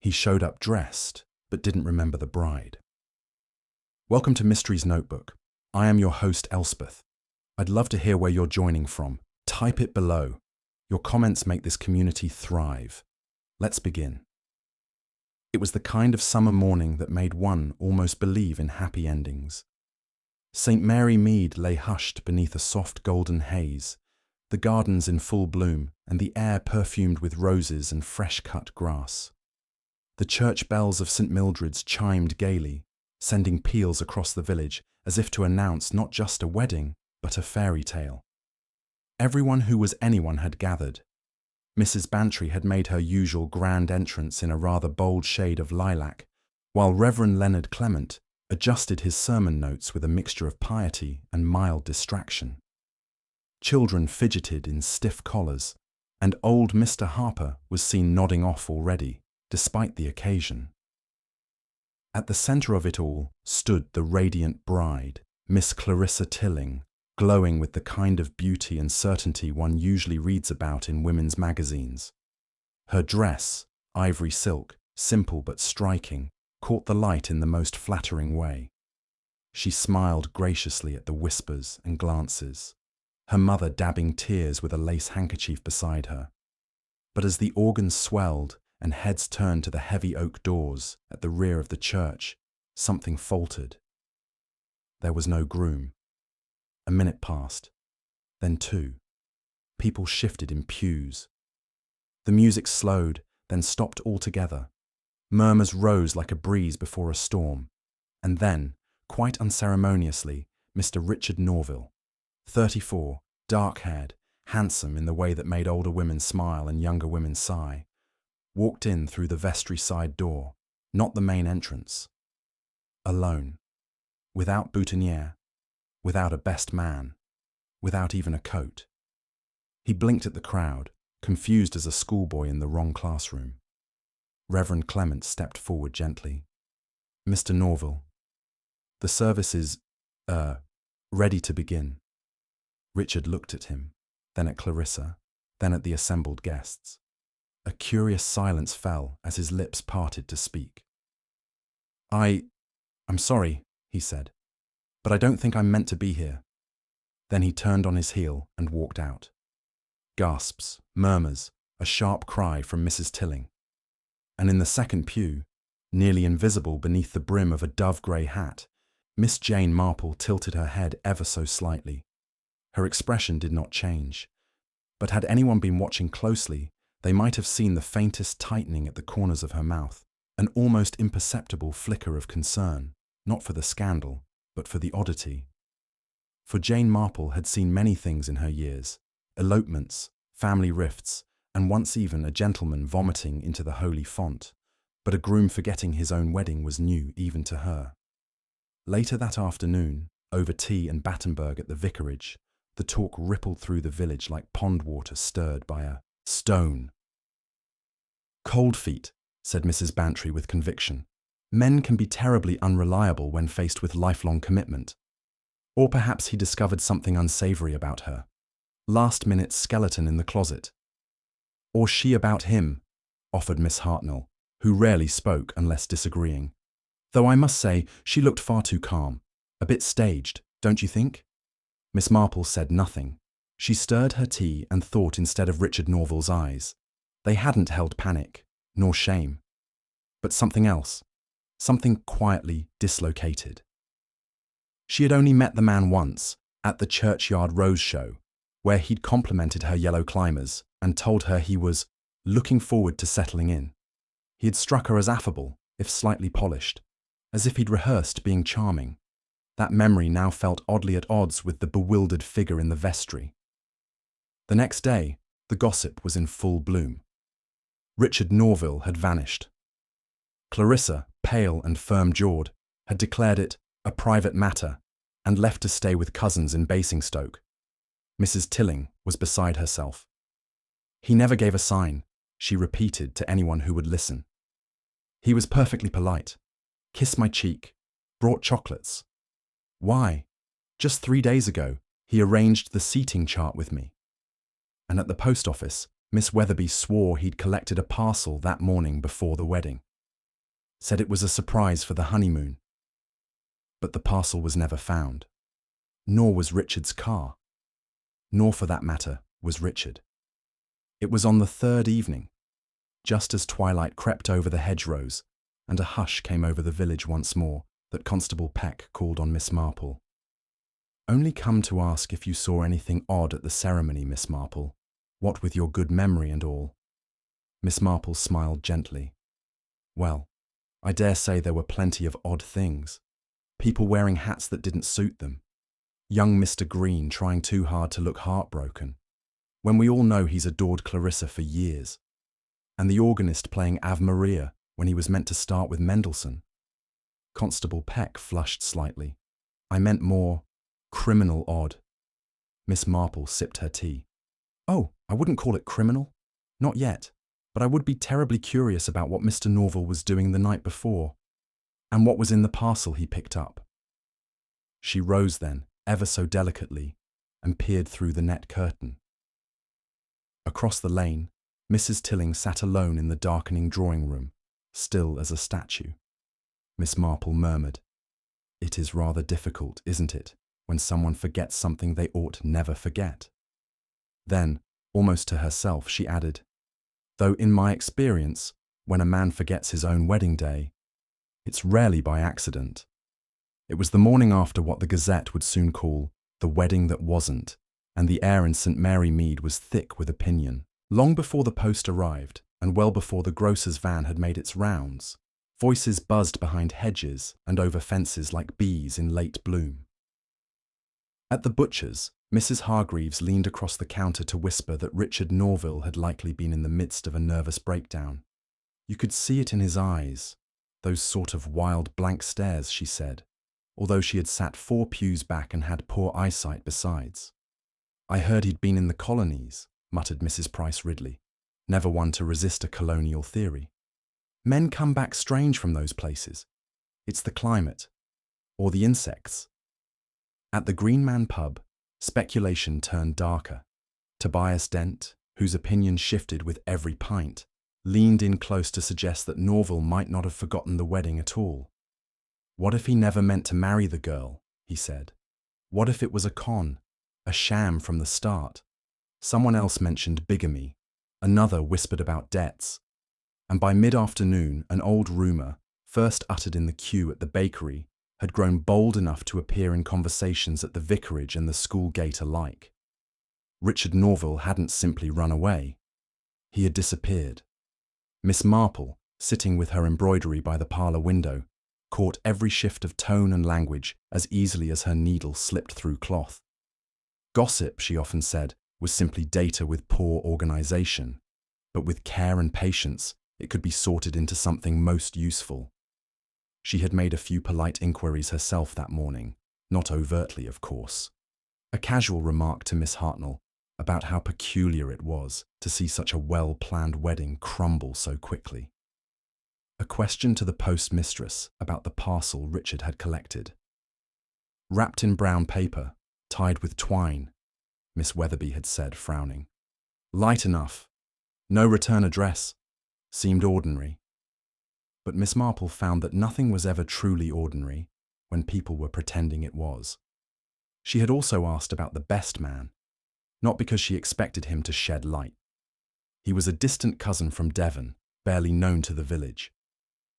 He showed up dressed, but didn't remember the bride. Welcome to Mystery's Notebook. I am your host, Elspeth. I'd love to hear where you're joining from. Type it below. Your comments make this community thrive. Let's begin. It was the kind of summer morning that made one almost believe in happy endings. St. Mary Mead lay hushed beneath a soft golden haze, the gardens in full bloom and the air perfumed with roses and fresh-cut grass. The church bells of St. Mildred's chimed gaily, sending peals across the village as if to announce not just a wedding, but a fairy tale. Everyone who was anyone had gathered. Mrs. Bantry had made her usual grand entrance in a rather bold shade of lilac, while Reverend Leonard Clement adjusted his sermon notes with a mixture of piety and mild distraction. Children fidgeted in stiff collars, and old Mr. Harper was seen nodding off already, despite the occasion. At the centre of it all stood the radiant bride, Miss Clarissa Tilling, glowing with the kind of beauty and certainty one usually reads about in women's magazines. Her dress, ivory silk, simple but striking, caught the light in the most flattering way. She smiled graciously at the whispers and glances, her mother dabbing tears with a lace handkerchief beside her. But as the organs swelled and heads turned to the heavy oak doors at the rear of the church, something faltered. There was no groom. A minute passed, then two. People shifted in pews. The music slowed, then stopped altogether. Murmurs rose like a breeze before a storm, and then, quite unceremoniously, Mr. Richard Norville, 34, dark-haired, handsome in the way that made older women smile and younger women sigh, walked in through the vestry side door, not the main entrance. Alone, without boutonniere, without a best man, without even a coat. He blinked at the crowd, confused as a schoolboy in the wrong classroom. Reverend Clement stepped forward gently. Mr. Norville, the service is, ready to begin. Richard looked at him, then at Clarissa, then at the assembled guests. A curious silence fell as his lips parted to speak. I'm sorry, he said, but I don't think I'm meant to be here. Then he turned on his heel and walked out. Gasps, murmurs, a sharp cry from Mrs. Tilling. And in the second pew, nearly invisible beneath the brim of a dove-grey hat, Miss Jane Marple tilted her head ever so slightly. Her expression did not change, but had anyone been watching closely, they might have seen the faintest tightening at the corners of her mouth, an almost imperceptible flicker of concern, not for the scandal, but for the oddity. For Jane Marple had seen many things in her years, elopements, family rifts, and once even a gentleman vomiting into the holy font, but a groom forgetting his own wedding was new even to her. Later that afternoon, over tea and Battenberg at the vicarage, the talk rippled through the village like pond water stirred by a stone. "Cold feet," said Mrs. Bantry with conviction. "Men can be terribly unreliable when faced with lifelong commitment." Or perhaps he discovered something unsavory about her. Last-minute skeleton in the closet. Or she about him, offered Miss Hartnell, who rarely spoke unless disagreeing. Though I must say she looked far too calm. A bit staged, don't you think? Miss Marple said nothing. She stirred her tea and thought instead of Richard Norville's eyes. They hadn't held panic, nor shame, but something else, something quietly dislocated. She had only met the man once, at the Churchyard Rose Show, where he'd complimented her yellow climbers and told her he was looking forward to settling in. He had struck her as affable, if slightly polished, as if he'd rehearsed being charming. That memory now felt oddly at odds with the bewildered figure in the vestry. The next day, the gossip was in full bloom. Richard Norville had vanished. Clarissa, pale and firm-jawed, had declared it a private matter and left to stay with cousins in Basingstoke. Mrs. Tilling was beside herself. "He never gave a sign," she repeated to anyone who would listen. "He was perfectly polite. Kissed my cheek. Brought chocolates. Why? Just 3 days ago, he arranged the seating chart with me. And at the post office, Miss Weatherby swore he'd collected a parcel that morning before the wedding. said it was a surprise for the honeymoon. But the parcel was never found. Nor was Richard's car. Nor, for that matter, was Richard. It was on the third evening, just as twilight crept over the hedgerows and a hush came over the village once more, that Constable Peck called on Miss Marple. "Only come to ask if you saw anything odd at the ceremony, Miss Marple, what with your good memory and all." Miss Marple smiled gently. "Well, I dare say there were plenty of odd things. People wearing hats that didn't suit them. Young Mr. Green trying too hard to look heartbroken, when we all know he's adored Clarissa for years. And the organist playing Ave Maria when he was meant to start with Mendelssohn." Constable Peck flushed slightly. "I meant more criminal odd." Miss Marple sipped her tea. "Oh, I wouldn't call it criminal. Not yet. But I would be terribly curious about what Mr. Norval was doing the night before, and what was in the parcel he picked up." She rose then, ever so delicately, and peered through the net curtain. Across the lane, Mrs. Tilling sat alone in the darkening drawing-room, still as a statue. Miss Marple murmured, "It is rather difficult, isn't it, when someone forgets something they ought never forget?" Then, almost to herself, she added, "Though in my experience, when a man forgets his own wedding day, it's rarely by accident." It was the morning after what the Gazette would soon call the wedding that wasn't, and the air in St. Mary Mead was thick with opinion. Long before the post arrived, and well before the grocer's van had made its rounds, voices buzzed behind hedges and over fences like bees in late bloom. At the butcher's, Mrs. Hargreaves leaned across the counter to whisper that Richard Norval had likely been in the midst of a nervous breakdown. "You could see it in his eyes, those sort of wild blank stares," she said, although she had sat 4 pews back and had poor eyesight besides. "I heard he'd been in the colonies," muttered Mrs. Price Ridley, never one to resist a colonial theory. "Men come back strange from those places. It's the climate. Or the insects." At the Green Man pub, speculation turned darker. Tobias Dent, whose opinion shifted with every pint, leaned in close to suggest that Norval might not have forgotten the wedding at all. "What if he never meant to marry the girl?" he said. "What if it was a con, a sham from the start?" Someone else mentioned bigamy, another whispered about debts, and by mid-afternoon an old rumour, first uttered in the queue at the bakery, had grown bold enough to appear in conversations at the vicarage and the school gate alike. Richard Norval hadn't simply run away. He had disappeared. Miss Marple, sitting with her embroidery by the parlour window, caught every shift of tone and language as easily as her needle slipped through cloth. Gossip, she often said, was simply data with poor organisation, but with care and patience it could be sorted into something most useful. She had made a few polite inquiries herself that morning, not overtly, of course. A casual remark to Miss Hartnell about how peculiar it was to see such a well-planned wedding crumble so quickly. A question to the postmistress about the parcel Richard had collected. "Wrapped in brown paper, tied with twine," Miss Weatherby had said, frowning. "Light enough. No return address. Seemed ordinary." But Miss Marple found that nothing was ever truly ordinary when people were pretending it was. She had also asked about the best man, not because she expected him to shed light. He was a distant cousin from Devon, barely known to the village,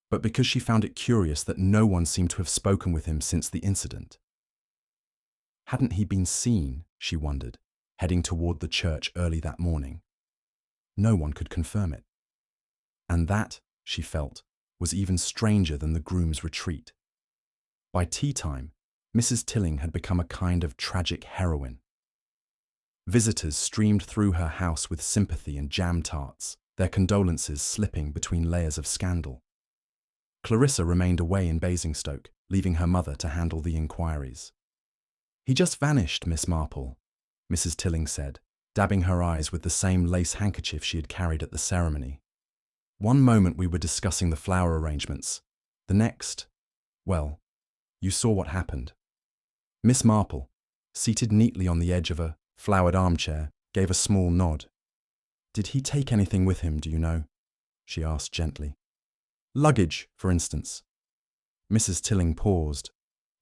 but because she found it curious that no one seemed to have spoken with him since the incident. Hadn't he been seen, she wondered, heading toward the church early that morning? No one could confirm it. And that, she felt, was even stranger than the groom's retreat. By tea time, Mrs. Tilling had become a kind of tragic heroine. Visitors streamed through her house with sympathy and jam tarts, their condolences slipping between layers of scandal. Clarissa remained away in Basingstoke, leaving her mother to handle the inquiries. "He just vanished, Miss Marple," Mrs. Tilling said, dabbing her eyes with the same lace handkerchief she had carried at the ceremony. "One moment we were discussing the flower arrangements. The next, well, you saw what happened." Miss Marple, seated neatly on the edge of a flowered armchair, gave a small nod. "Did he take anything with him, do you know?" she asked gently. Luggage, for instance. Mrs. Tilling paused.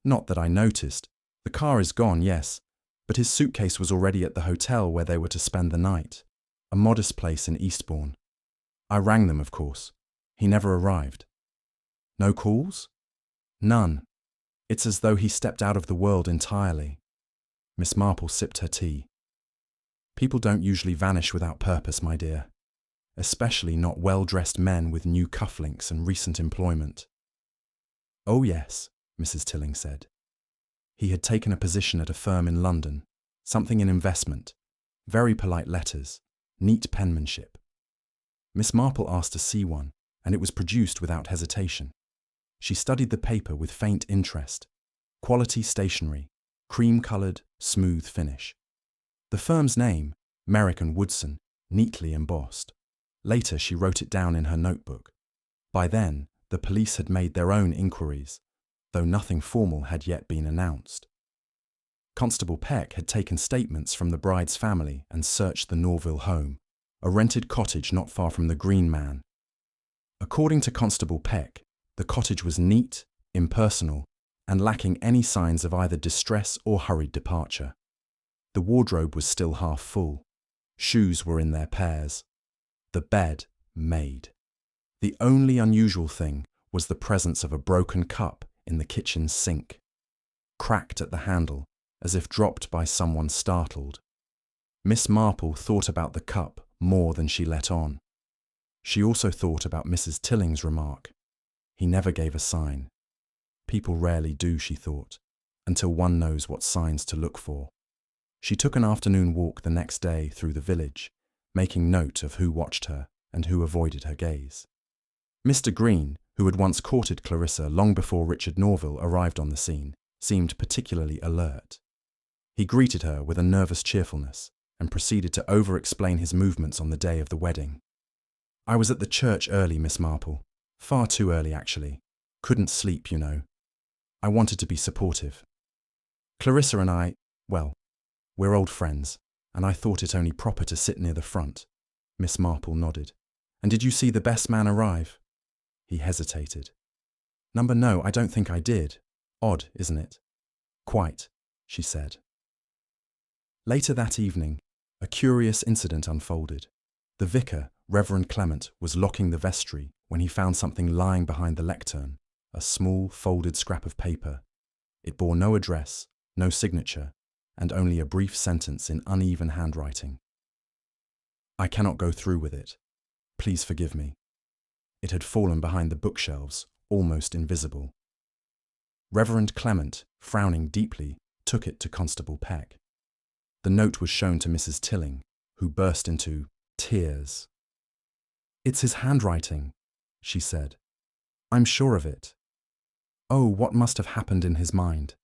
Not that I noticed. The car is gone, yes, but his suitcase was already at the hotel where they were to spend the night, a modest place in Eastbourne. I rang them, of course. He never arrived. No calls? None. It's as though he stepped out of the world entirely. Miss Marple sipped her tea. People don't usually vanish without purpose, my dear, especially not well-dressed men with new cufflinks and recent employment. Oh yes, Mrs. Tilling said. He had taken a position at a firm in London, something in investment, very polite letters, neat penmanship. Miss Marple asked to see one, and it was produced without hesitation. She studied the paper with faint interest. Quality stationery, cream-coloured, smooth finish. The firm's name, Merrick and Woodson, neatly embossed. Later she wrote it down in her notebook. By then, the police had made their own inquiries, though nothing formal had yet been announced. Constable Peck had taken statements from the bride's family and searched the Norville home, a rented cottage not far from the Green Man. According to Constable Peck, the cottage was neat, impersonal, and lacking any signs of either distress or hurried departure. The wardrobe was still half full. Shoes were in their pairs. The bed made. The only unusual thing was the presence of a broken cup in the kitchen sink, cracked at the handle, as if dropped by someone startled. Miss Marple thought about the cup more than she let on. She also thought about Mrs. Tilling's remark. He never gave a sign. People rarely do, she thought, until one knows what signs to look for. She took an afternoon walk the next day through the village, making note of who watched her and who avoided her gaze. Mr. Green, who had once courted Clarissa long before Richard Norville arrived on the scene, seemed particularly alert. He greeted her with a nervous cheerfulness and proceeded to over-explain his movements on the day of the wedding. I was at the church early, Miss Marple. Far too early, actually. Couldn't sleep, you know. I wanted to be supportive. Clarissa and I, well, we're old friends, and I thought it only proper to sit near the front. Miss Marple nodded. And did you see the best man arrive? He hesitated. No, I don't think I did. Odd, isn't it? Quite, she said. Later that evening, a curious incident unfolded. The vicar, Reverend Clement, was locking the vestry when he found something lying behind the lectern, a small, folded scrap of paper. It bore no address, no signature, and only a brief sentence in uneven handwriting. I cannot go through with it. Please forgive me. It had fallen behind the bookshelves, almost invisible. Reverend Clement, frowning deeply, took it to Constable Peck. The note was shown to Mrs. Tilling, who burst into tears. It's his handwriting, she said. I'm sure of it. Oh, what must have happened in his mind?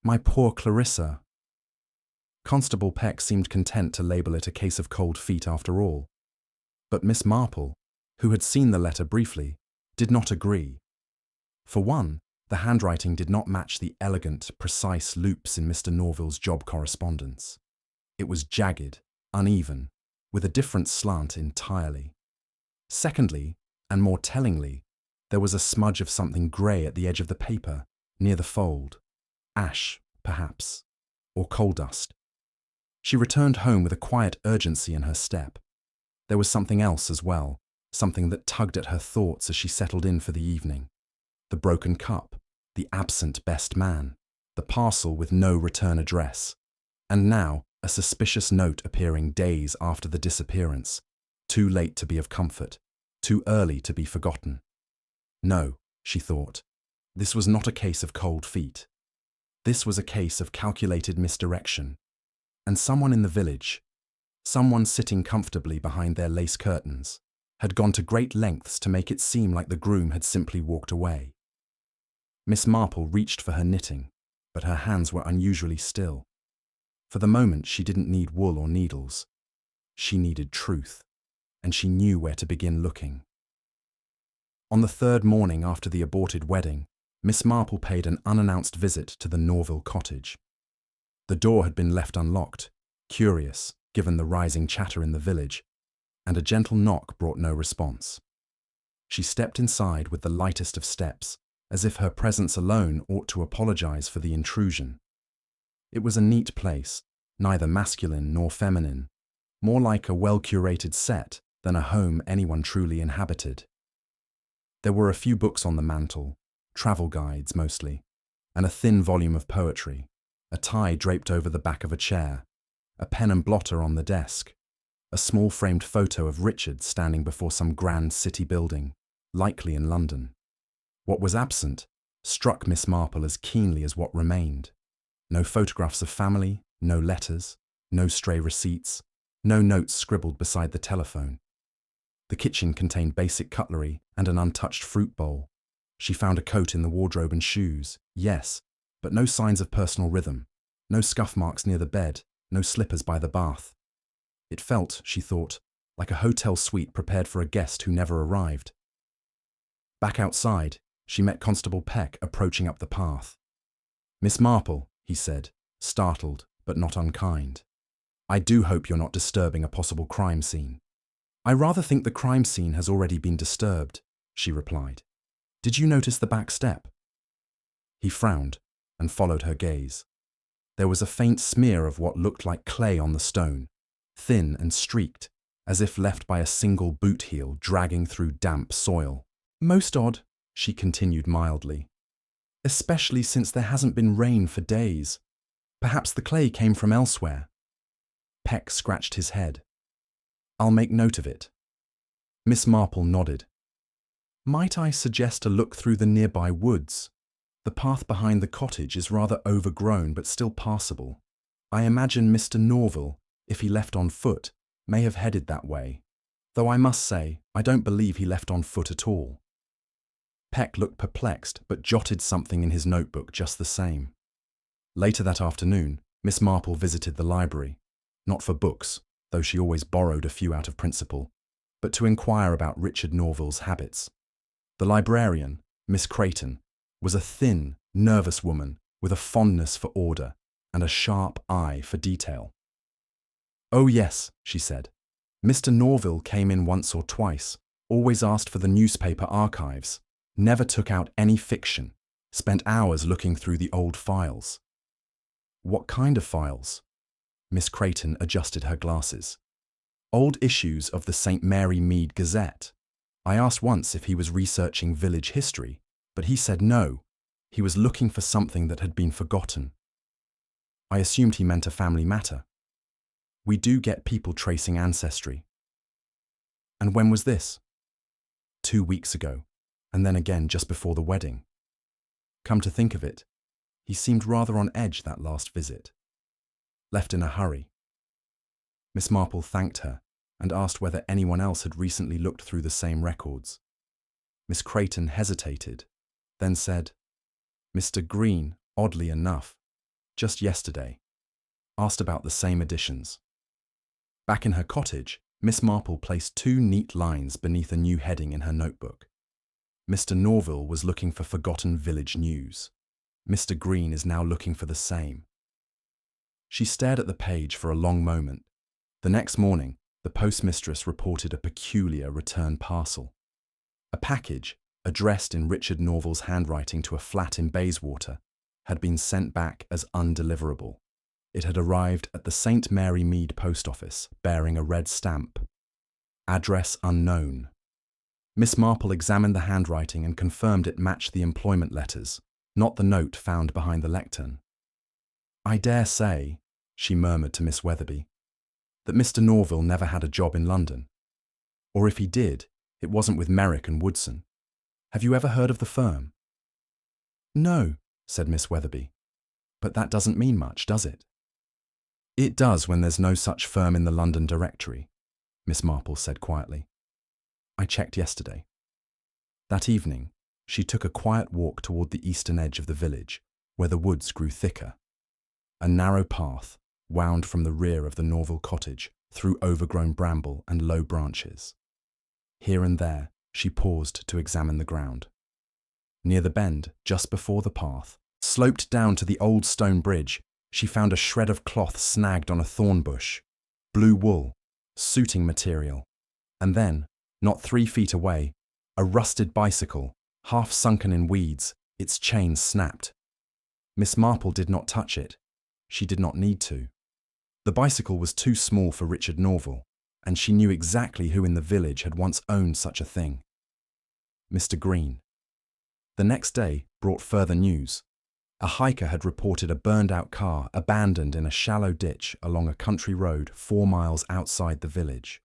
My poor Clarissa. Constable Peck seemed content to label it a case of cold feet after all. But Miss Marple, who had seen the letter briefly, did not agree. For one, the handwriting did not match the elegant, precise loops in Mr. Norville's job correspondence. It was jagged, uneven, with a different slant entirely. Secondly, and more tellingly, there was a smudge of something grey at the edge of the paper, near the fold. Ash, perhaps, or coal dust. She returned home with a quiet urgency in her step. There was something else as well, something that tugged at her thoughts as she settled in for the evening. The broken cup, the absent best man, the parcel with no return address, and now a suspicious note appearing days after the disappearance, too late to be of comfort, too early to be forgotten. No, she thought, this was not a case of cold feet. This was a case of calculated misdirection, and someone in the village, someone sitting comfortably behind their lace curtains, had gone to great lengths to make it seem like the groom had simply walked away. Miss Marple reached for her knitting, but her hands were unusually still. For the moment she didn't need wool or needles. She needed truth, and she knew where to begin looking. On the third morning after the aborted wedding, Miss Marple paid an unannounced visit to the Norville cottage. The door had been left unlocked, curious, given the rising chatter in the village, and a gentle knock brought no response. She stepped inside with the lightest of steps, as if her presence alone ought to apologize for the intrusion. It was a neat place, neither masculine nor feminine, more like a well-curated set than a home anyone truly inhabited. There were a few books on the mantel, travel guides mostly, and a thin volume of poetry, a tie draped over the back of a chair, a pen and blotter on the desk, a small framed photo of Richard standing before some grand city building, likely in London. What was absent struck Miss Marple as keenly as what remained. No photographs of family, no letters, no stray receipts, no notes scribbled beside the telephone. The kitchen contained basic cutlery and an untouched fruit bowl. She found a coat in the wardrobe and shoes, yes, but no signs of personal rhythm, no scuff marks near the bed, no slippers by the bath. It felt, she thought, like a hotel suite prepared for a guest who never arrived. Back outside, she met Constable Peck approaching up the path. "Miss Marple," he said, startled but not unkind. "I do hope you're not disturbing a possible crime scene." "I rather think the crime scene has already been disturbed," she replied. "Did you notice the back step?" He frowned and followed her gaze. There was a faint smear of what looked like clay on the stone, thin and streaked, as if left by a single boot heel dragging through damp soil. "Most odd," she continued mildly, "especially since there hasn't been rain for days. Perhaps the clay came from elsewhere." Peck scratched his head. "I'll make note of it." Miss Marple nodded. "Might I suggest a look through the nearby woods? The path behind the cottage is rather overgrown but still passable. I imagine Mr. Norville, if he left on foot, may have headed that way, though I must say I don't believe he left on foot at all." Peck looked perplexed but jotted something in his notebook just the same. Later that afternoon, Miss Marple visited the library, not for books, though she always borrowed a few out of principle, but to inquire about Richard Norville's habits. The librarian, Miss Creighton, was a thin, nervous woman with a fondness for order and a sharp eye for detail. "Oh yes," she said. "Mr. Norville came in once or twice, always asked for the newspaper archives, never took out any fiction, spent hours looking through the old files." "What kind of files?" Miss Creighton adjusted her glasses. "Old issues of the St. Mary Mead Gazette. I asked once if he was researching village history, but he said no, he was looking for something that had been forgotten." I assumed he meant a family matter. We do get people tracing ancestry. "And when was this?" 2 weeks ago, and then again just before the wedding. Come to think of it, he seemed rather on edge that last visit. Left in a hurry. Miss Marple thanked her and asked whether anyone else had recently looked through the same records. Miss Creighton hesitated, then said, "Mr. Green, oddly enough, just yesterday, asked about the same editions." Back in her cottage, Miss Marple placed 2 neat lines beneath a new heading in her notebook. Mr. Norville was looking for forgotten village news. Mr. Green is now looking for the same. She stared at the page for a long moment. The next morning, the postmistress reported a peculiar return parcel. A package, addressed in Richard Norville's handwriting to a flat in Bayswater, had been sent back as undeliverable. It had arrived at the St. Mary Mead post office, bearing a red stamp. Address unknown. Miss Marple examined the handwriting and confirmed it matched the employment letters, not the note found behind the lectern. "I dare say," she murmured to Miss Weatherby, "that Mr. Norville never had a job in London. Or if he did, it wasn't with Merrick and Woodson. Have you ever heard of the firm?" "No," said Miss Weatherby. "But that doesn't mean much, does it?" "It does when there's no such firm in the London directory," Miss Marple said quietly. "I checked yesterday." That evening, she took a quiet walk toward the eastern edge of the village, where the woods grew thicker. A narrow path wound from the rear of the Norville cottage through overgrown bramble and low branches. Here and there, she paused to examine the ground. Near the bend, just before the path, sloped down to the old stone bridge, she found a shred of cloth snagged on a thorn bush, blue wool, suiting material, and then, not 3 feet away, A rusted bicycle, half sunken in weeds, its chain snapped. Miss Marple did not touch it. She did not need to. The bicycle was too small for Richard Norval, and she knew exactly who in the village had once owned such a thing. Mr. Green. The next day brought further news. A hiker had reported a burned-out car abandoned in a shallow ditch along a country road 4 miles outside the village.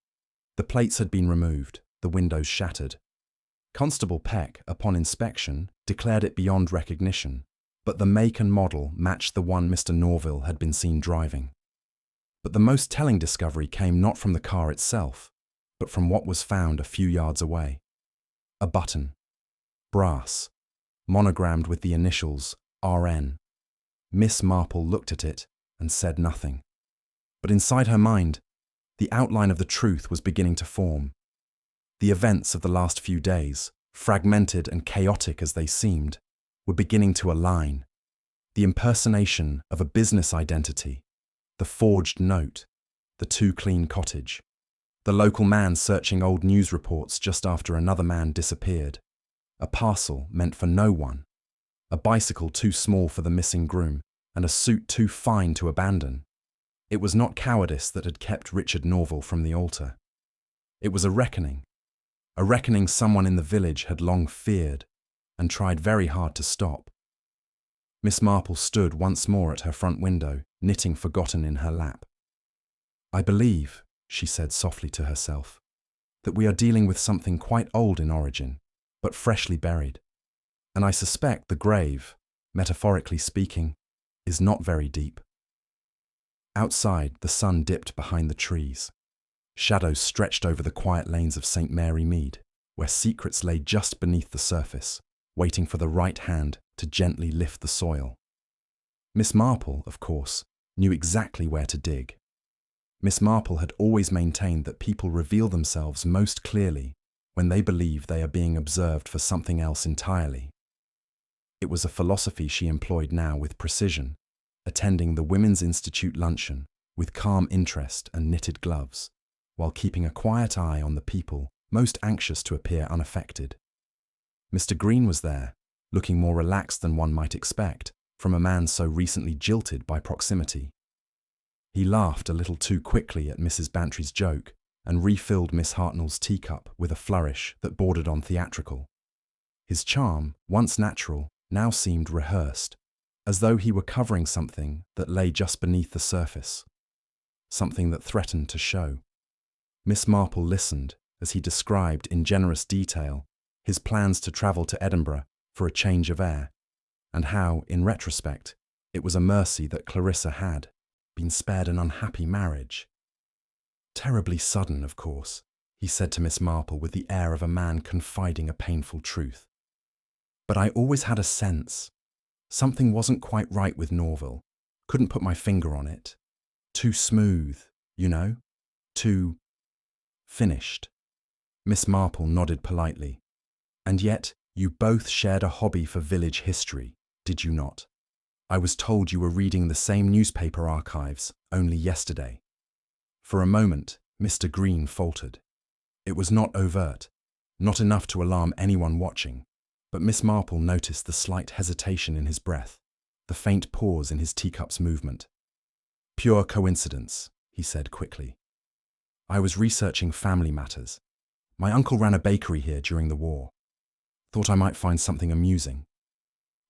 The plates had been removed, the windows shattered. Constable Peck, upon inspection, declared it beyond recognition, but the make and model matched the one Mr. Norval had been seen driving. But the most telling discovery came not from the car itself, but from what was found a few yards away. A button. Brass. Monogrammed with the initials RN. Miss Marple looked at it and said nothing. But inside her mind, the outline of the truth was beginning to form. The events of the last few days, fragmented and chaotic as they seemed, were beginning to align. The impersonation of a business identity, the forged note, the too-clean cottage, the local man searching old news reports just after another man disappeared, a parcel meant for no one, a bicycle too small for the missing groom, and a suit too fine to abandon. It was not cowardice that had kept Richard Norval from the altar. It was a reckoning someone in the village had long feared and tried very hard to stop. Miss Marple stood once more at her front window, knitting forgotten in her lap. "I believe," she said softly to herself, "that we are dealing with something quite old in origin, but freshly buried. And I suspect the grave, metaphorically speaking, is not very deep." Outside, the sun dipped behind the trees. Shadows stretched over the quiet lanes of St. Mary Mead, where secrets lay just beneath the surface, waiting for the right hand to gently lift the soil. Miss Marple, of course, knew exactly where to dig. Miss Marple had always maintained that people reveal themselves most clearly when they believe they are being observed for something else entirely. It was a philosophy she employed now with precision, attending the Women's Institute luncheon with calm interest and knitted gloves, while keeping a quiet eye on the people most anxious to appear unaffected. Mr. Green was there, looking more relaxed than one might expect from a man so recently jilted by proximity. He laughed a little too quickly at Mrs. Bantry's joke and refilled Miss Hartnell's teacup with a flourish that bordered on theatrical. His charm, once natural, now seemed rehearsed, as though he were covering something that lay just beneath the surface, something that threatened to show. Miss Marple listened as he described in generous detail his plans to travel to Edinburgh for a change of air, and how, in retrospect, it was a mercy that Clarissa had been spared an unhappy marriage. "Terribly sudden, of course," he said to Miss Marple with the air of a man confiding a painful truth. "But I always had a sense. Something wasn't quite right with Norval. Couldn't put my finger on it. Too smooth, you know? Too finished." Miss Marple nodded politely. "And yet, you both shared a hobby for village history, did you not? I was told you were reading the same newspaper archives only yesterday." For a moment, Mr. Green faltered. It was not overt, not enough to alarm anyone watching, but Miss Marple noticed the slight hesitation in his breath, the faint pause in his teacup's movement. "Pure coincidence," he said quickly. "I was researching family matters. My uncle ran a bakery here during the war. Thought I might find something amusing."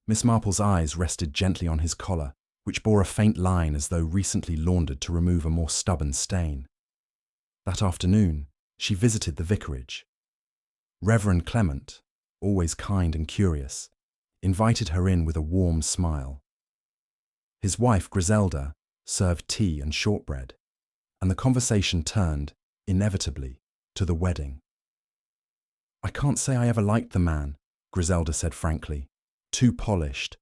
Miss Marple's eyes rested gently on his collar, which bore a faint line as though recently laundered to remove a more stubborn stain. That afternoon, she visited the vicarage. Reverend Clement, always kind and curious, invited her in with a warm smile. His wife, Griselda, served tea and shortbread, and the conversation turned, inevitably, to the wedding. "I can't say I ever liked the man," Griselda said frankly. "Too polished.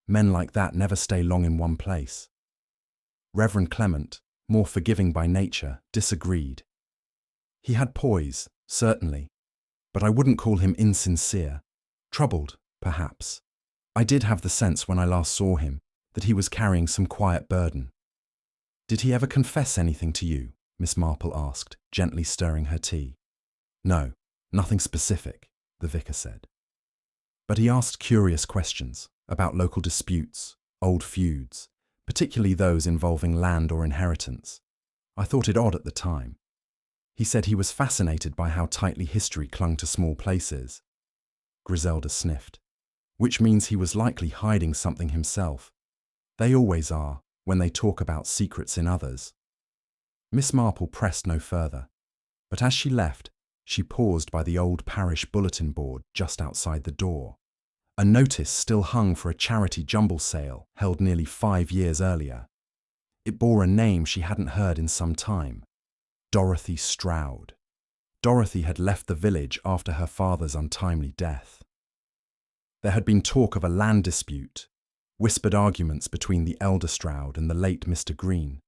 Men like that never stay long in one place." Reverend Clement, more forgiving by nature, disagreed. "He had poise, certainly, but I wouldn't call him insincere. Troubled, perhaps. I did have the sense when I last saw him that he was carrying some quiet burden." "Did he ever confess anything to you?" Miss Marple asked, gently stirring her tea. "No, nothing specific. the vicar said. But he asked curious questions about local disputes, old feuds, particularly those involving land or inheritance. I thought it odd at the time. He said he was fascinated by how tightly history clung to small places. Griselda sniffed, which means he was likely hiding something himself. They always are, when they talk about secrets in others. Miss Marple pressed no further, but as she left, she paused by the old parish bulletin board just outside the door. A notice still hung for a charity jumble sale held nearly 5 years earlier. It bore a name she hadn't heard in some time: Dorothy Stroud. Dorothy had left the village after her father's untimely death. There had been talk of a land dispute, whispered arguments between the elder Stroud and the late Mr. Green.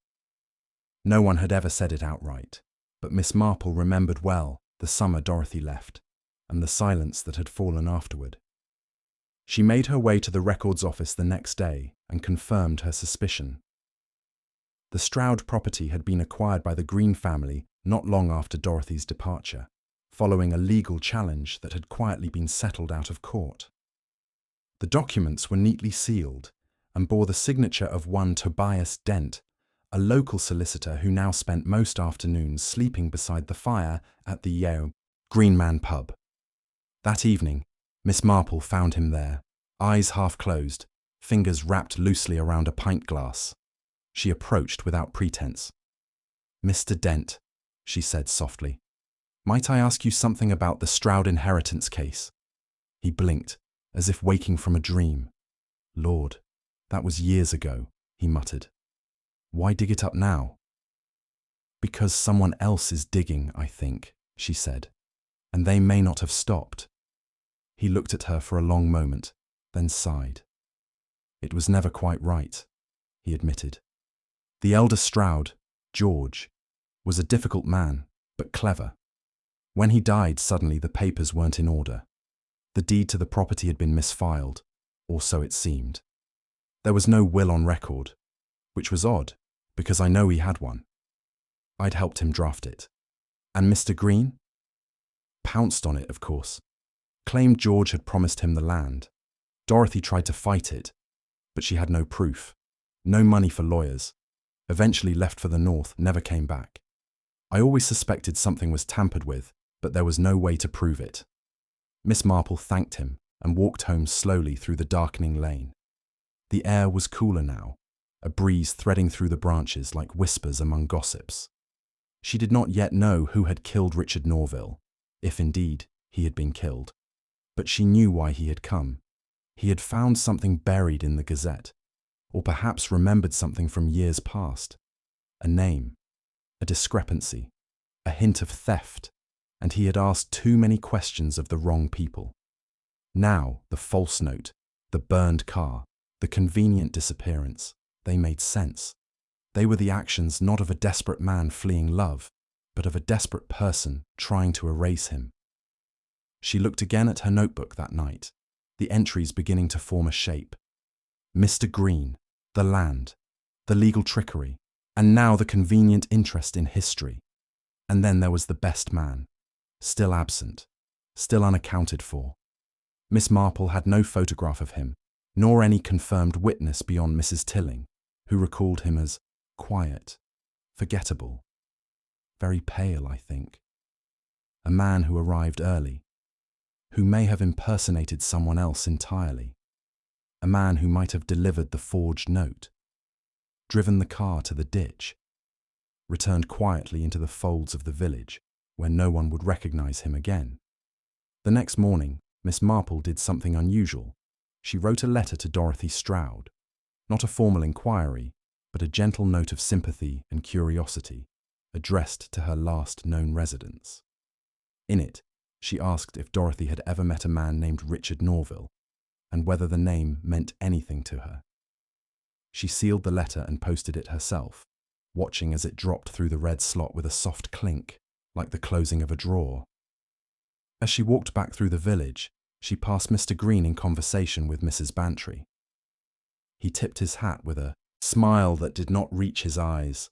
No one had ever said it outright, but Miss Marple remembered well the summer Dorothy left, and the silence that had fallen afterward. She made her way to the records office the next day and confirmed her suspicion. The Stroud property had been acquired by the Green family not long after Dorothy's departure, following a legal challenge that had quietly been settled out of court. The documents were neatly sealed and bore the signature of one Tobias Dent, a local solicitor who now spent most afternoons sleeping beside the fire at the Green Man pub. That evening, Miss Marple found him there, eyes half closed, fingers wrapped loosely around a pint glass. She approached without pretense. "Mr. Dent," she said softly, "might I ask you something about the Stroud inheritance case?" He blinked, as if waking from a dream. "Lord, that was years ago," he muttered. "Why dig it up now?" "Because someone else is digging, I think," she said, "and they may not have stopped." He looked at her for a long moment, then sighed. "It was never quite right," he admitted. The elder Stroud, George, was a difficult man, but clever. When he died, suddenly the papers weren't in order. The deed to the property had been misfiled, or so it seemed. There was no will on record, which was odd, because I know he had one. I'd helped him draft it. And Mr. Green? Pounced on it, of course. Claimed George had promised him the land. Dorothy tried to fight it, but she had no proof. No money for lawyers. Eventually left for the north, never came back. I always suspected something was tampered with, but there was no way to prove it. Miss Marple thanked him and walked home slowly through the darkening lane. The air was cooler now, a breeze threading through the branches like whispers among gossips. She did not yet know who had killed Richard Norville, if indeed he had been killed, but she knew why he had come. He had found something buried in the Gazette, or perhaps remembered something from years past. A name, a discrepancy, a hint of theft, and he had asked too many questions of the wrong people. Now, the false note, the burned car, the convenient disappearance, they made sense. They were the actions not of a desperate man fleeing love, but of a desperate person trying to erase him. She looked again at her notebook that night, the entries beginning to form a shape. Mr. Green, the land, the legal trickery, and now the convenient interest in history. And then there was the best man, still absent, still unaccounted for. Miss Marple had no photograph of him, nor any confirmed witness beyond Mrs. Tilling, who recalled him as quiet, forgettable, very pale, I think. A man who arrived early, who may have impersonated someone else entirely. A man who might have delivered the forged note, driven the car to the ditch, returned quietly into the folds of the village where no one would recognize him again. The next morning, Miss Marple did something unusual. She wrote a letter to Dorothy Stroud, not a formal inquiry, but a gentle note of sympathy and curiosity, addressed to her last known residents. In it, she asked if Dorothy had ever met a man named Richard Norville, and whether the name meant anything to her. She sealed the letter and posted it herself, watching as it dropped through the red slot with a soft clink, like the closing of a drawer. As she walked back through the village, she passed Mr. Green in conversation with Mrs. Bantry. He tipped his hat with a smile that did not reach his eyes.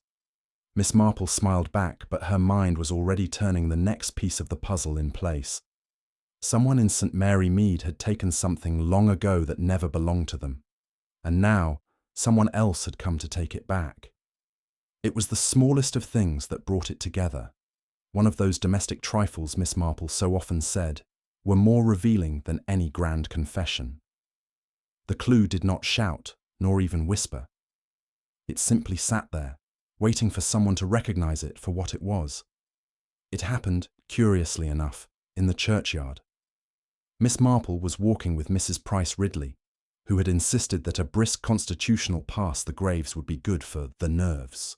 Miss Marple smiled back, but her mind was already turning the next piece of the puzzle in place. Someone in St. Mary Mead had taken something long ago that never belonged to them, and now someone else had come to take it back. It was the smallest of things that brought it together, one of those domestic trifles Miss Marple so often said were more revealing than any grand confession. The clue did not shout, nor even whisper. It simply sat there, waiting for someone to recognize it for what it was. It happened, curiously enough, in the churchyard. Miss Marple was walking with Mrs. Price Ridley, who had insisted that a brisk constitutional past the graves would be good for the nerves.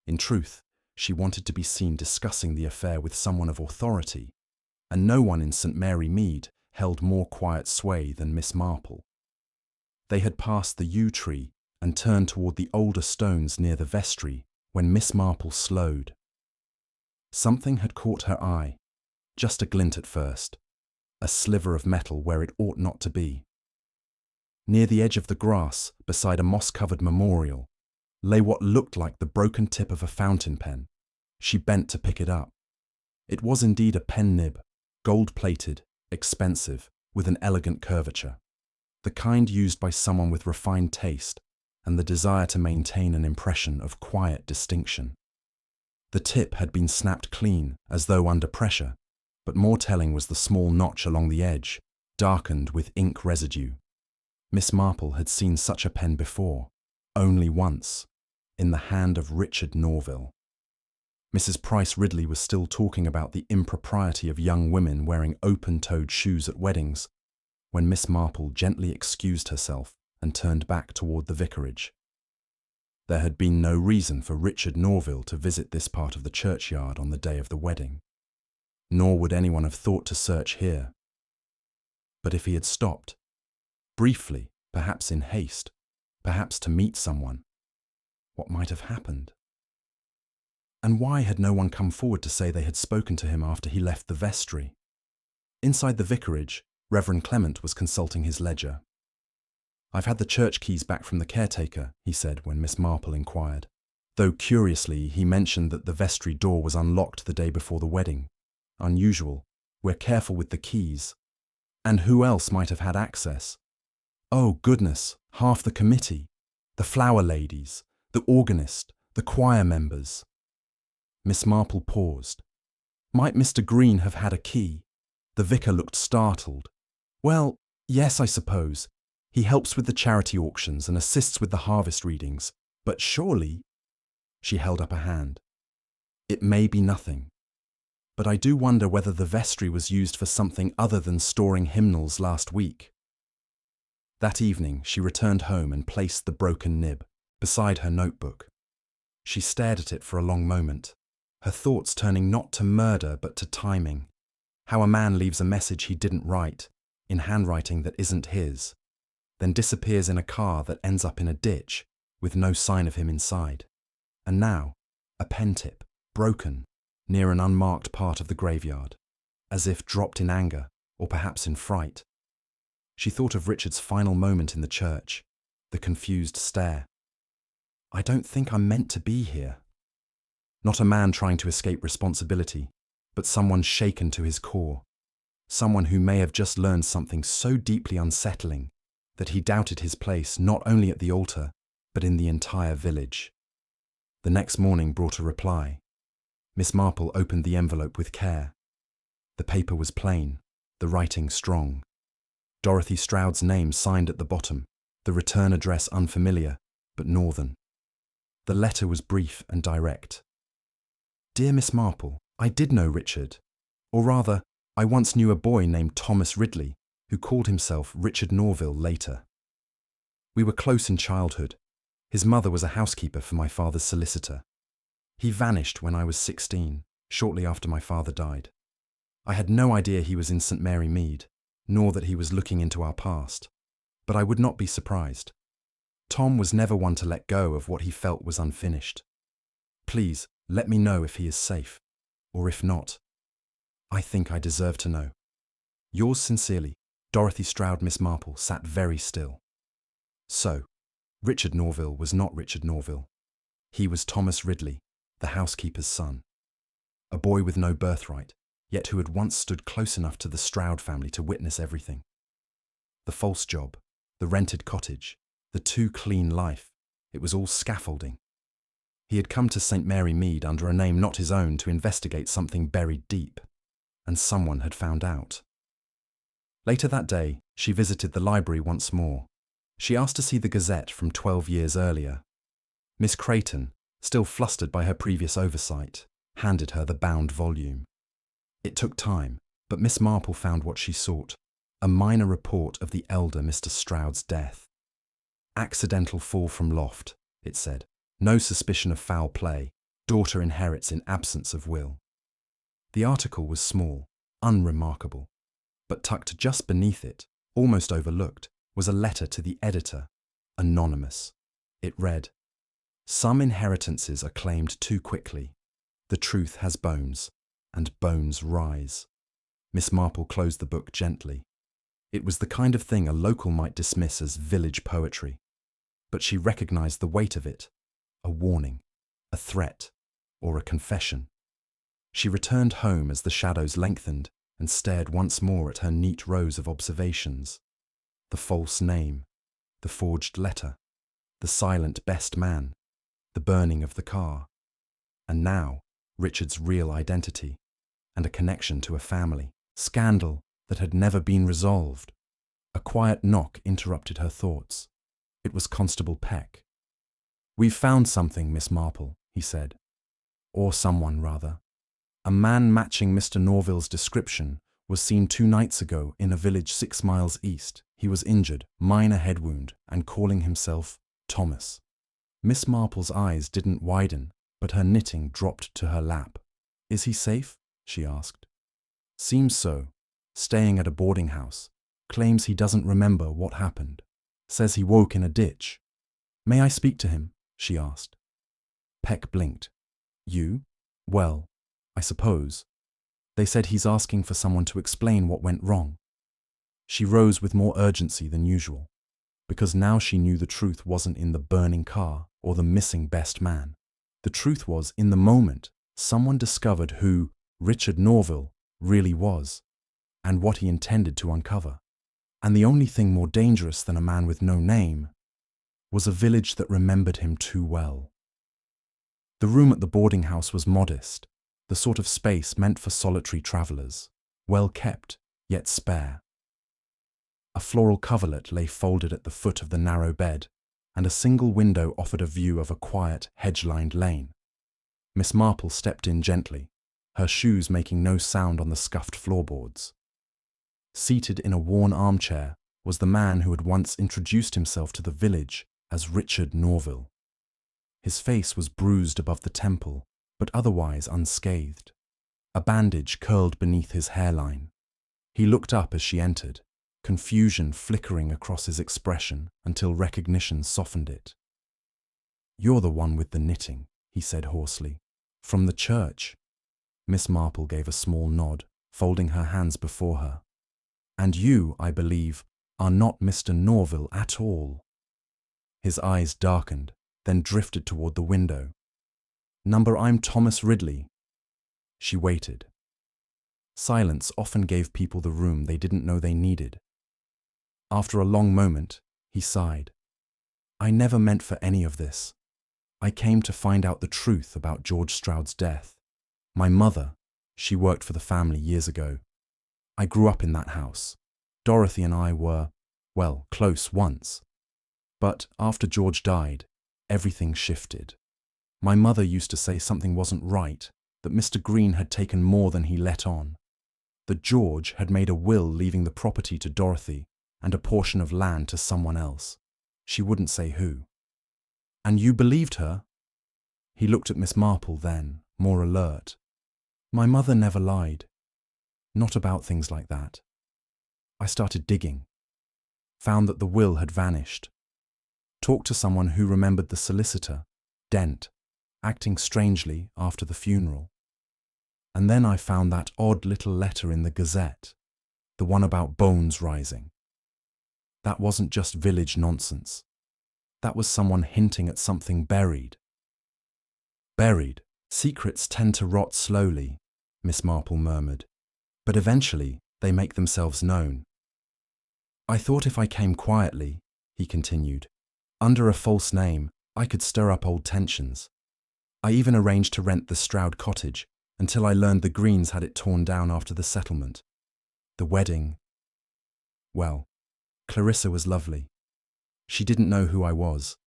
In truth, she wanted to be seen discussing the affair with someone of authority, and no one in St. Mary Mead held more quiet sway than Miss Marple. They had passed the yew tree and turned toward the older stones near the vestry when Miss Marple slowed. Something had caught her eye, just a glint at first, a sliver of metal where it ought not to be. Near the edge of the grass, beside a moss-covered memorial, lay what looked like the broken tip of a fountain pen. She bent to pick it up. It was indeed a pen nib, gold-plated, expensive, with an elegant curvature, the kind used by someone with refined taste and the desire to maintain an impression of quiet distinction. The tip had been snapped clean, as though under pressure, but more telling was the small notch along the edge, darkened with ink residue. Miss Marple had seen such a pen before, only once, in the hand of Richard Norville. Mrs. Price Ridley was still talking about the impropriety of young women wearing open-toed shoes at weddings, when Miss Marple gently excused herself and turned back toward the vicarage. There had been no reason for Richard Norville to visit this part of the churchyard on the day of the wedding, nor would anyone have thought to search here. But if he had stopped, briefly, perhaps in haste, perhaps to meet someone, what might have happened? And why had no one come forward to say they had spoken to him after he left the vestry? Inside the vicarage, Reverend Clement was consulting his ledger. "I've had the church keys back from the caretaker," he said when Miss Marple inquired, though curiously he mentioned that the vestry door was unlocked the day before the wedding. Unusual. We're careful with the keys. And who else might have had access? Oh, goodness, half the committee, the flower ladies, the organist, the choir members. Miss Marple paused. Might Mr. Green have had a key? The vicar looked startled. Well, yes, I suppose. He helps with the charity auctions and assists with the harvest readings. But surely... She held up a hand. It may be nothing. But I do wonder whether the vestry was used for something other than storing hymnals last week. That evening, she returned home and placed the broken nib beside her notebook. She stared at it for a long moment, her thoughts turning not to murder but to timing. How a man leaves a message he didn't write, in handwriting that isn't his, then disappears in a car that ends up in a ditch with no sign of him inside. And now, a pen tip, broken, near an unmarked part of the graveyard, as if dropped in anger or perhaps in fright. She thought of Richard's final moment in the church, the confused stare. I don't think I'm meant to be here. Not a man trying to escape responsibility, but someone shaken to his core. Someone who may have just learned something so deeply unsettling that he doubted his place not only at the altar, but in the entire village. The next morning brought a reply. Miss Marple opened the envelope with care. The paper was plain, the writing strong. Dorothy Stroud's name signed at the bottom, the return address unfamiliar, but northern. The letter was brief and direct. Dear Miss Marple, I did know Richard. Or rather, I once knew a boy named Thomas Ridley, who called himself Richard Norville later. We were close in childhood. His mother was a housekeeper for my father's solicitor. He vanished when I was 16, shortly after my father died. I had no idea he was in St. Mary Mead, nor that he was looking into our past, but I would not be surprised. Tom was never one to let go of what he felt was unfinished. Please, let me know if he is safe, or if not. I think I deserve to know. Yours sincerely, Dorothy Stroud. Miss Marple sat very still. So, Richard Norville was not Richard Norville. He was Thomas Ridley, the housekeeper's son. A boy with no birthright, yet who had once stood close enough to the Stroud family to witness everything. The false job, the rented cottage, the too clean life, it was all scaffolding. He had come to St. Mary Mead under a name not his own to investigate something buried deep, and someone had found out. Later that day, she visited the library once more. She asked to see the Gazette from 12 years earlier. Miss Creighton, still flustered by her previous oversight, handed her the bound volume. It took time, but Miss Marple found what she sought, a minor report of the elder Mr. Stroud's death. Accidental fall from loft, it said. No suspicion of foul play. Daughter inherits in absence of will. The article was small, unremarkable, but tucked just beneath it, almost overlooked, was a letter to the editor, anonymous. It read, "Some inheritances are claimed too quickly. The truth has bones, and bones rise." Miss Marple closed the book gently. It was the kind of thing a local might dismiss as village poetry, but she recognized the weight of it, a warning, a threat, or a confession. She returned home as the shadows lengthened and stared once more at her neat rows of observations. The false name, the forged letter, the silent best man, the burning of the car, and now Richard's real identity and a connection to a family. Scandal that had never been resolved. A quiet knock interrupted her thoughts. It was Constable Peck. "We've found something, Miss Marple," he said. Or someone, rather. "A man matching Mr. Norville's description was seen 2 nights ago in a village 6 miles east. He was injured, minor head wound, and calling himself Thomas." Miss Marple's eyes didn't widen, but her knitting dropped to her lap. "Is he safe?" she asked. "Seems so. Staying at a boarding house. Claims he doesn't remember what happened. Says he woke in a ditch." "May I speak to him?" she asked. Peck blinked. "You? Well, I suppose. They said he's asking for someone to explain what went wrong." She rose with more urgency than usual, because now she knew the truth wasn't in the burning car or the missing best man. The truth was, in the moment, someone discovered who Richard Norville really was, and what he intended to uncover. And the only thing more dangerous than a man with no name was a village that remembered him too well. The room at the boarding house was modest, the sort of space meant for solitary travellers, well kept, yet spare. A floral coverlet lay folded at the foot of the narrow bed, and a single window offered a view of a quiet, hedge-lined lane. Miss Marple stepped in gently, her shoes making no sound on the scuffed floorboards. Seated in a worn armchair was the man who had once introduced himself to the village as Richard Norville. His face was bruised above the temple, but otherwise unscathed. A bandage curled beneath his hairline. He looked up as she entered, confusion flickering across his expression until recognition softened it. "You're the one with the knitting," he said hoarsely. "From the church." Miss Marple gave a small nod, folding her hands before her. "And you, I believe, are not Mr. Norville at all." His eyes darkened, then drifted toward the window. "I'm Thomas Ridley." She waited. Silence often gave people the room they didn't know they needed. After a long moment, he sighed. "I never meant for any of this. I came to find out the truth about George Stroud's death. My mother, she worked for the family years ago. I grew up in that house. Dorothy and I were, well, close once. But after George died, everything shifted. My mother used to say something wasn't right, that Mr. Green had taken more than he let on, that George had made a will leaving the property to Dorothy and a portion of land to someone else. She wouldn't say who." "And you believed her?" He looked at Miss Marple then, more alert. "My mother never lied. Not about things like that. I started digging. Found that the will had vanished. Talked to someone who remembered the solicitor, Dent, acting strangely after the funeral. And then I found that odd little letter in the Gazette, the one about bones rising. That wasn't just village nonsense. That was someone hinting at something buried." "Buried? Secrets tend to rot slowly," Miss Marple murmured. but eventually they make themselves known. I thought if I came quietly, he continued, under a false name, I could stir up old tensions. I even arranged to rent the Stroud cottage until I learned the Greens had it torn down after the settlement. The wedding. Well, Clarissa was lovely. She didn't know who I was.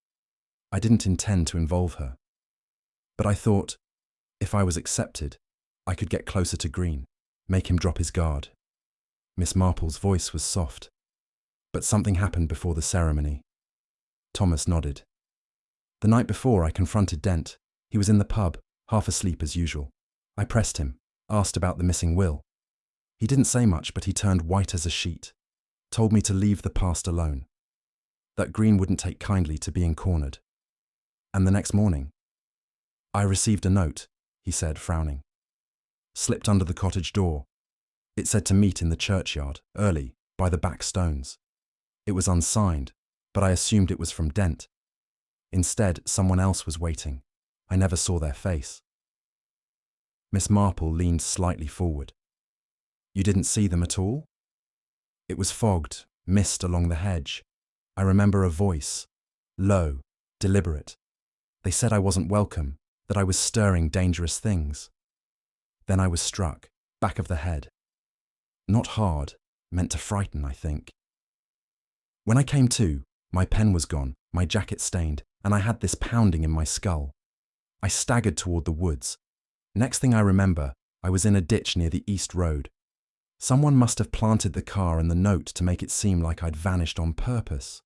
I didn't intend to involve her. But I thought, if I was accepted, I could get closer to Green, make him drop his guard. Miss Marple's voice was soft. But something happened before the ceremony. Thomas nodded. The night before, I confronted Dent. He was in the pub, half asleep as usual. I pressed him, asked about the missing will. He didn't say much, but he turned white as a sheet, told me to leave the past alone, that Green wouldn't take kindly to being cornered. And the next morning, I received a note, he said, frowning. Slipped under the cottage door. It said to meet in the churchyard, early, by the back stones. It was unsigned, but I assumed it was from Dent. Instead, someone else was waiting. I never saw their face. Miss Marple leaned slightly forward. You didn't see them at all? It was fogged, mist along the hedge. I remember a voice, low, deliberate. They said I wasn't welcome, that I was stirring dangerous things. Then I was struck, back of the head. Not hard, meant to frighten, I think. When I came to, my pen was gone, my jacket stained, and I had this pounding in my skull. I staggered toward the woods. Next thing I remember, I was in a ditch near the East Road. Someone must have planted the car and the note to make it seem like I'd vanished on purpose.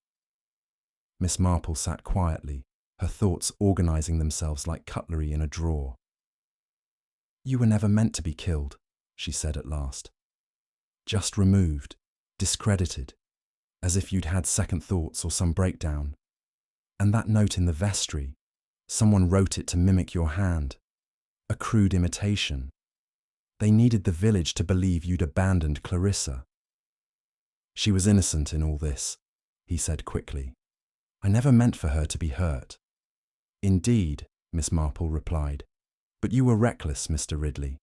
Miss Marple sat quietly, her thoughts organizing themselves like cutlery in a drawer. You were never meant to be killed, she said at last. Just removed, discredited, as if you'd had second thoughts or some breakdown. And that note in the vestry, someone wrote it to mimic your hand. A crude imitation. They needed the village to believe you'd abandoned Clarissa. She was innocent in all this, he said quickly. I never meant for her to be hurt. Indeed, Miss Marple replied, but you were reckless, Mr. Ridley.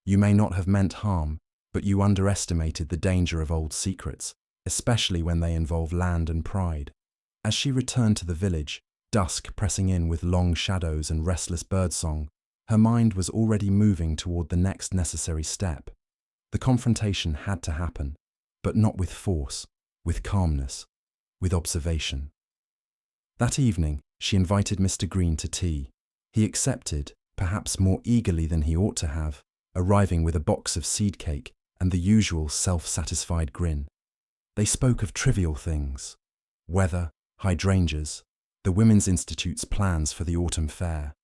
You may not have meant harm, but you underestimated the danger of old secrets, especially when they involve land and pride. As she returned to the village, dusk pressing in with long shadows and restless birdsong, her mind was already moving toward the next necessary step. The confrontation had to happen, but not with force, with calmness, with observation. That evening, she invited Mr. Green to tea. He accepted, perhaps more eagerly than he ought to have, arriving with a box of seed cake and the usual self-satisfied grin. They spoke of trivial things, weather, hydrangeas, the Women's Institute's plans for the autumn fair.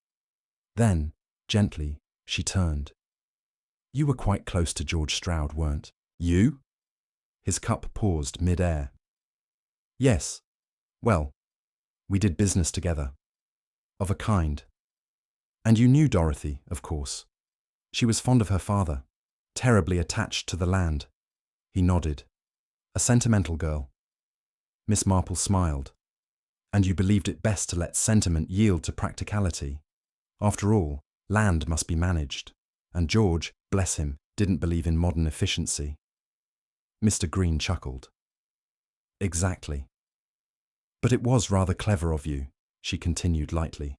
Then, gently, she turned. You were quite close to George Stroud, weren't you? His cup paused mid-air. Yes. Well, we did business together. Of a kind. And you knew Dorothy, of course. She was fond of her father, terribly attached to the land. He nodded. A sentimental girl. Miss Marple smiled. And you believed it best to let sentiment yield to practicality. After all, land must be managed, and George, bless him, didn't believe in modern efficiency. Mr. Green chuckled. Exactly. But it was rather clever of you, she continued lightly,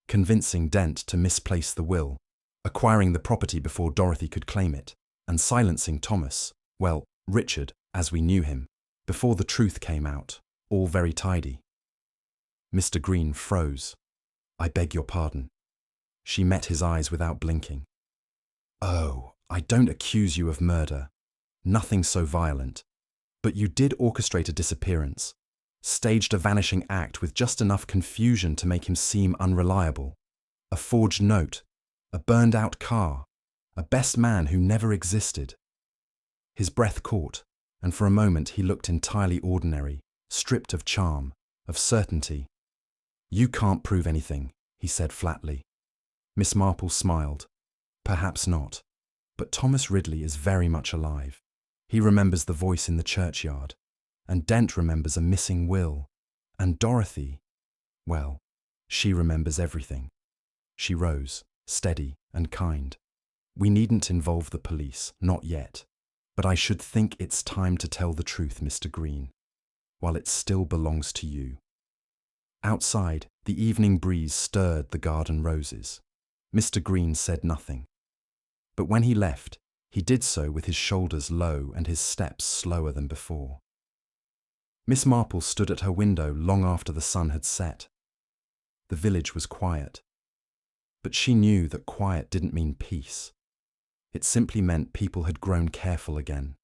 convincing Dent to misplace the will, acquiring the property before Dorothy could claim it, and silencing Thomas, well, Richard, as we knew him, before the truth came out, all very tidy. Mr. Green froze. I beg your pardon. She met his eyes without blinking. Oh, I don't accuse you of murder. Nothing so violent. But you did orchestrate a disappearance, staged a vanishing act with just enough confusion to make him seem unreliable. A forged note, a burned-out car, a best man who never existed. His breath caught, and for a moment he looked entirely ordinary, stripped of charm, of certainty. You can't prove anything, he said flatly. Miss Marple smiled. Perhaps not. But Thomas Ridley is very much alive. He remembers the voice in the churchyard. And Dent remembers a missing will. And Dorothy, well, she remembers everything. She rose, steady and kind. We needn't involve the police, not yet. But I should think it's time to tell the truth, Mr. Green, while it still belongs to you. Outside, the evening breeze stirred the garden roses. Mr. Green said nothing. But when he left, he did so with his shoulders low and his steps slower than before. Miss Marple stood at her window long after the sun had set. The village was quiet. But she knew that quiet didn't mean peace. It simply meant people had grown careful again.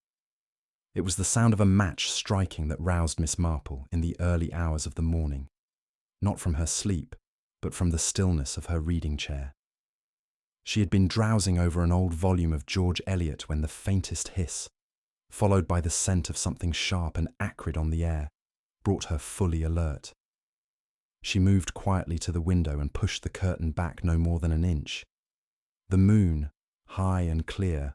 It was the sound of a match striking that roused Miss Marple in the early hours of the morning, not from her sleep, but from the stillness of her reading chair. She had been drowsing over an old volume of George Eliot when the faintest hiss, followed by the scent of something sharp and acrid on the air, brought her fully alert. She moved quietly to the window and pushed the curtain back no more than an inch. The moon, high and clear,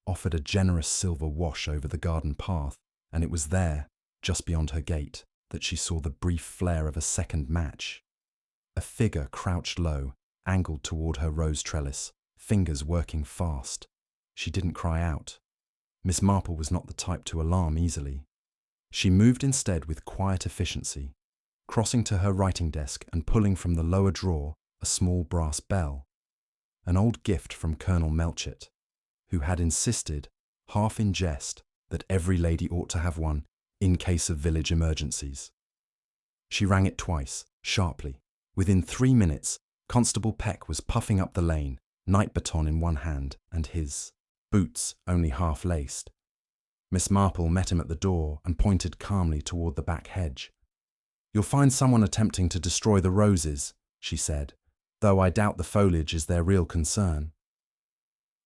offered a generous silver wash over the garden path, and it was there, just beyond her gate, that she saw the brief flare of a second match. A figure crouched low, angled toward her rose trellis, fingers working fast. She didn't cry out. Miss Marple was not the type to alarm easily. She moved instead with quiet efficiency, crossing to her writing desk and pulling from the lower drawer a small brass bell, an old gift from Colonel Melchett, who had insisted, half in jest, that every lady ought to have one in case of village emergencies. She rang it twice, sharply. Within 3 minutes, Constable Peck was puffing up the lane, night baton in one hand and his boots only half laced. Miss Marple met him at the door and pointed calmly toward the back hedge. "You'll find someone attempting to destroy the roses," she said, "though I doubt the foliage is their real concern."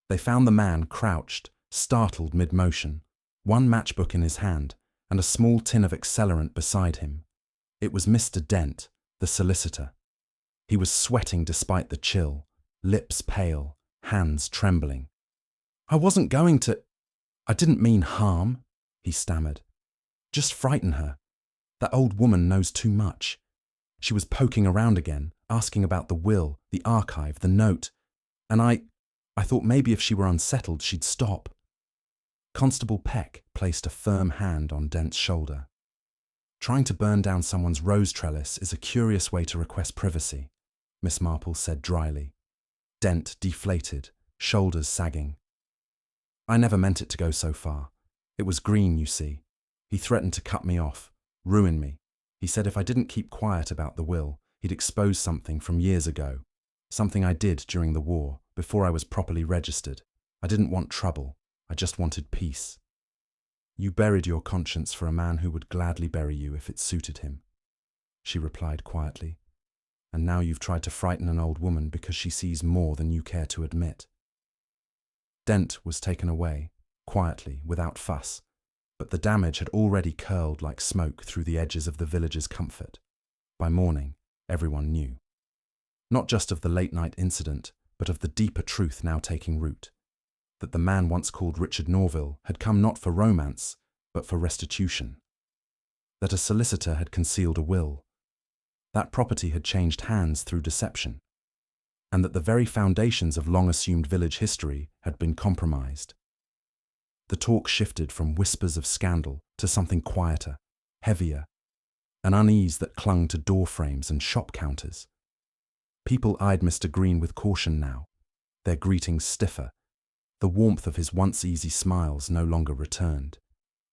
They found the man crouched, startled mid-motion, one matchbook in his hand and a small tin of accelerant beside him. It was Mr. Dent, the solicitor. He was sweating despite the chill, lips pale, hands trembling. "I wasn't going to... I didn't mean harm," he stammered. "Just frighten her. That old woman knows too much. She was poking around again, asking about the will, the archive, the note, and I thought maybe if she were unsettled, she'd stop." Constable Peck placed a firm hand on Dent's shoulder. "Trying to burn down someone's rose trellis is a curious way to request privacy," Miss Marple said dryly. Dent deflated, shoulders sagging. "I never meant it to go so far. It was Green, you see. He threatened to cut me off, ruin me. He said if I didn't keep quiet about the will, he'd expose something from years ago, something I did during the war, before I was properly registered. I didn't want trouble. I just wanted peace." "You buried your conscience for a man who would gladly bury you if it suited him," she replied quietly. "And now you've tried to frighten an old woman because she sees more than you care to admit." Dent was taken away, quietly, without fuss, but the damage had already curled like smoke through the edges of the village's comfort. By morning, everyone knew. Not just of the late-night incident, but of the deeper truth now taking root, that the man once called Richard Norville had come not for romance, but for restitution. That a solicitor had concealed a will. That property had changed hands through deception. And that the very foundations of long-assumed village history had been compromised. The talk shifted from whispers of scandal to something quieter, heavier, an unease that clung to door frames and shop counters. People eyed Mr. Green with caution now, their greetings stiffer. The warmth of his once easy smiles no longer returned.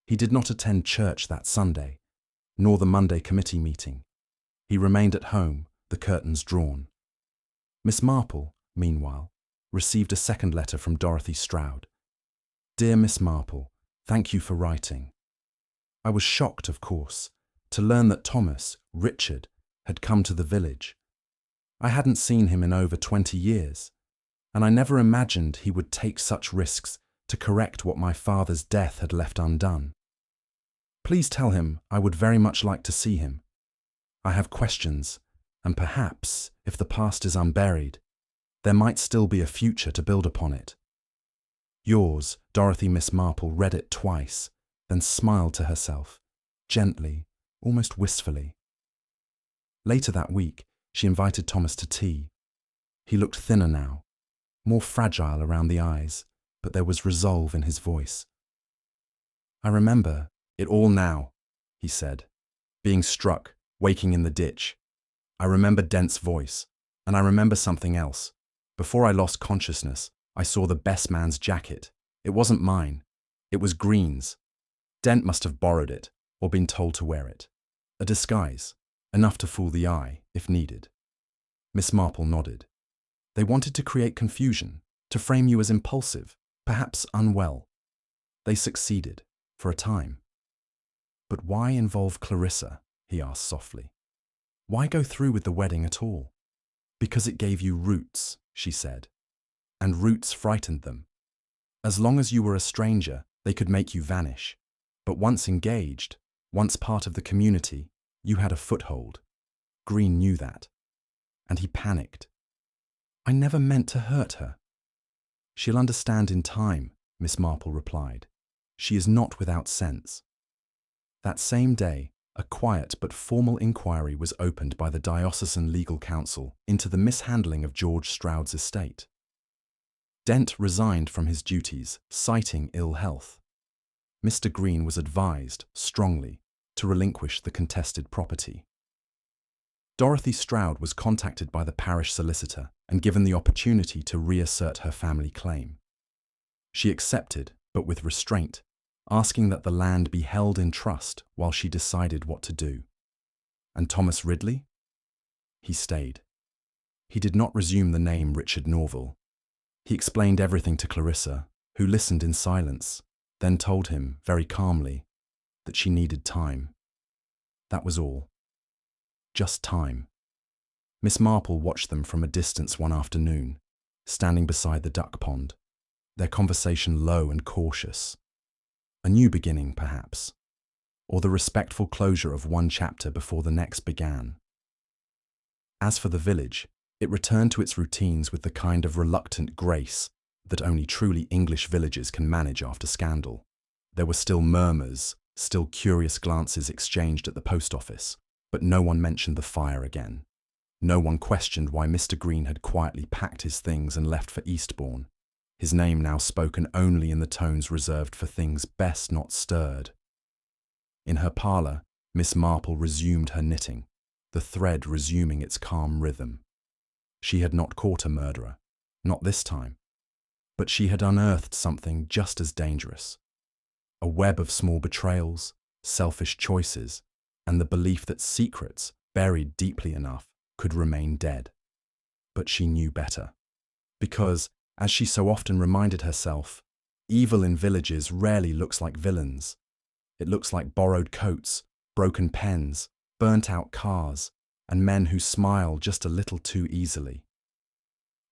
He did not attend church that Sunday, nor the Monday committee meeting. He remained at home, the curtains drawn. Miss Marple, meanwhile, received a second letter from Dorothy Stroud. "Dear Miss Marple, thank you for writing. I was shocked, of course, to learn that Thomas, Richard, had come to the village. I hadn't seen him in over 20 years, and I never imagined he would take such risks to correct what my father's death had left undone. Please tell him I would very much like to see him. I have questions, and perhaps, if the past is unburied, there might still be a future to build upon it. Yours, Dorothy." Miss Marple read it twice, then smiled to herself, gently, almost wistfully. Later that week, she invited Thomas to tea. He looked thinner now, more fragile around the eyes, but there was resolve in his voice. "I remember it all now," he said. "Being struck, waking in the ditch. I remember Dent's voice, and I remember something else. Before I lost consciousness, I saw the best man's jacket. It wasn't mine. It was Green's. Dent must have borrowed it, or been told to wear it. A disguise, enough to fool the eye, if needed." Miss Marple nodded. "They wanted to create confusion, to frame you as impulsive, perhaps unwell. They succeeded, for a time." "But why involve Clarissa?" he asked softly. "Why go through with the wedding at all?" "Because it gave you roots," she said. "And roots frightened them. As long as you were a stranger, they could make you vanish. But once engaged, once part of the community, you had a foothold. Green knew that. And he panicked. I never meant to hurt her." "She'll understand in time," Miss Marple replied. "She is not without sense." That same day, a quiet but formal inquiry was opened by the Diocesan Legal Council into the mishandling of George Stroud's estate. Dent resigned from his duties, citing ill health. Mr. Green was advised, strongly, to relinquish the contested property. Dorothy Stroud was contacted by the parish solicitor and given the opportunity to reassert her family claim. She accepted, but with restraint, asking that the land be held in trust while she decided what to do. And Thomas Ridley? He stayed. He did not resume the name Richard Norval. He explained everything to Clarissa, who listened in silence, then told him, very calmly, that she needed time. That was all. Just time. Miss Marple watched them from a distance one afternoon, standing beside the duck pond, their conversation low and cautious. A new beginning, perhaps, or the respectful closure of one chapter before the next began. As for the village, it returned to its routines with the kind of reluctant grace that only truly English villages can manage after scandal. There were still murmurs, still curious glances exchanged at the post office, but no one mentioned the fire again. No one questioned why Mr. Green had quietly packed his things and left for Eastbourne, his name now spoken only in the tones reserved for things best not stirred. In her parlour, Miss Marple resumed her knitting, the thread resuming its calm rhythm. She had not caught a murderer, not this time, but she had unearthed something just as dangerous. A web of small betrayals, selfish choices, and the belief that secrets, buried deeply enough, could remain dead. But she knew better. Because, as she so often reminded herself, evil in villages rarely looks like villains. It looks like borrowed coats, broken pens, burnt-out cars, and men who smile just a little too easily.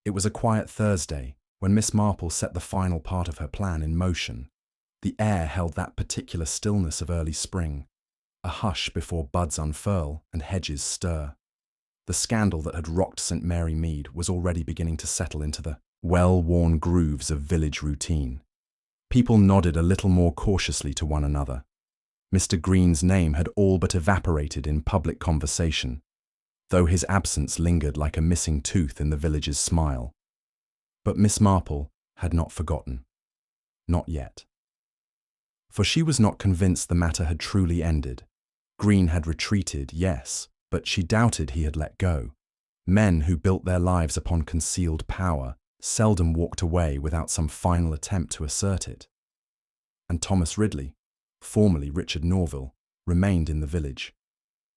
It was a quiet Thursday when Miss Marple set the final part of her plan in motion. The air held that particular stillness of early spring, a hush before buds unfurl and hedges stir. The scandal that had rocked St. Mary Mead was already beginning to settle into the well-worn grooves of village routine. People nodded a little more cautiously to one another. Mr. Green's name had all but evaporated in public conversation, though his absence lingered like a missing tooth in the village's smile. But Miss Marple had not forgotten. Not yet. For she was not convinced the matter had truly ended. Green had retreated, yes, but she doubted he had let go. Men who built their lives upon concealed power seldom walked away without some final attempt to assert it. And Thomas Ridley, formerly Richard Norval, remained in the village,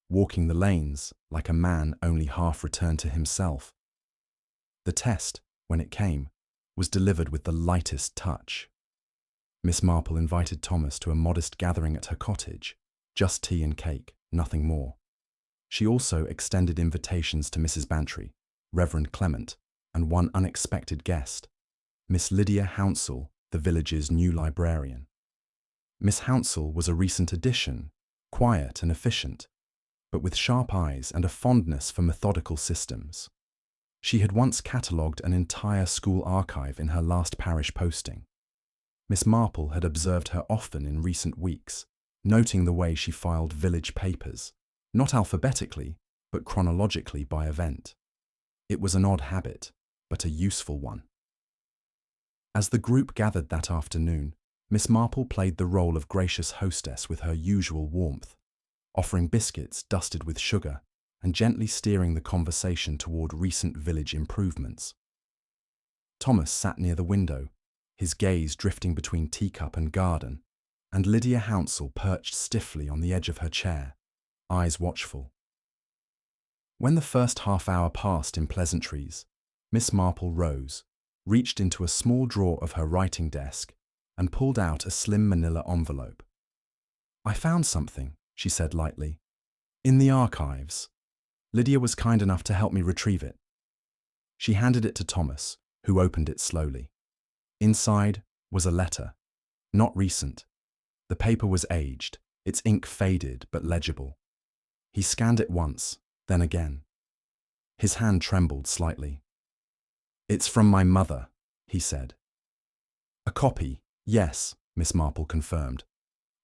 walking the lanes like a man only half returned to himself. The test, when it came, was delivered with the lightest touch. Miss Marple invited Thomas to a modest gathering at her cottage, just tea and cake, nothing more. She also extended invitations to Mrs. Bantry, Reverend Clement, and one unexpected guest, Miss Lydia Hounsell, the village's new librarian. Miss Hounsell was a recent addition, quiet and efficient, but with sharp eyes and a fondness for methodical systems. She had once catalogued an entire school archive in her last parish posting. Miss Marple had observed her often in recent weeks, noting the way she filed village papers, not alphabetically, but chronologically by event. It was an odd habit, but a useful one. As the group gathered that afternoon, Miss Marple played the role of gracious hostess with her usual warmth, offering biscuits dusted with sugar and gently steering the conversation toward recent village improvements. Thomas sat near the window, his gaze drifting between teacup and garden, and Lydia Hounsell perched stiffly on the edge of her chair, eyes watchful. When the first half-hour passed in pleasantries, Miss Marple rose, reached into a small drawer of her writing desk, and pulled out a slim manila envelope. "I found something," she said lightly. "In the archives. Lydia was kind enough to help me retrieve it." She handed it to Thomas, who opened it slowly. Inside was a letter, not recent. The paper was aged, its ink faded but legible. He scanned it once, then again. His hand trembled slightly. "It's from my mother," he said. "A copy, yes," Miss Marple confirmed.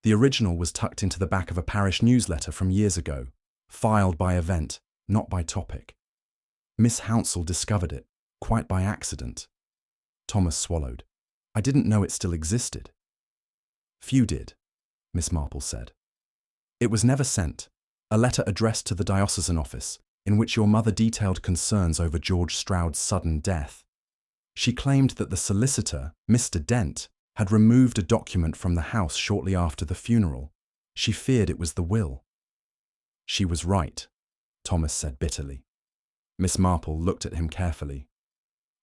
"The original was tucked into the back of a parish newsletter from years ago, filed by event, not by topic. Miss Hounsell discovered it, quite by accident." Thomas swallowed. "I didn't know it still existed." "Few did," Miss Marple said. "It was never sent. A letter addressed to the diocesan office, in which your mother detailed concerns over George Stroud's sudden death. She claimed that the solicitor, Mr. Dent, had removed a document from the house shortly after the funeral. She feared it was the will." "She was right," Thomas said bitterly. Miss Marple looked at him carefully.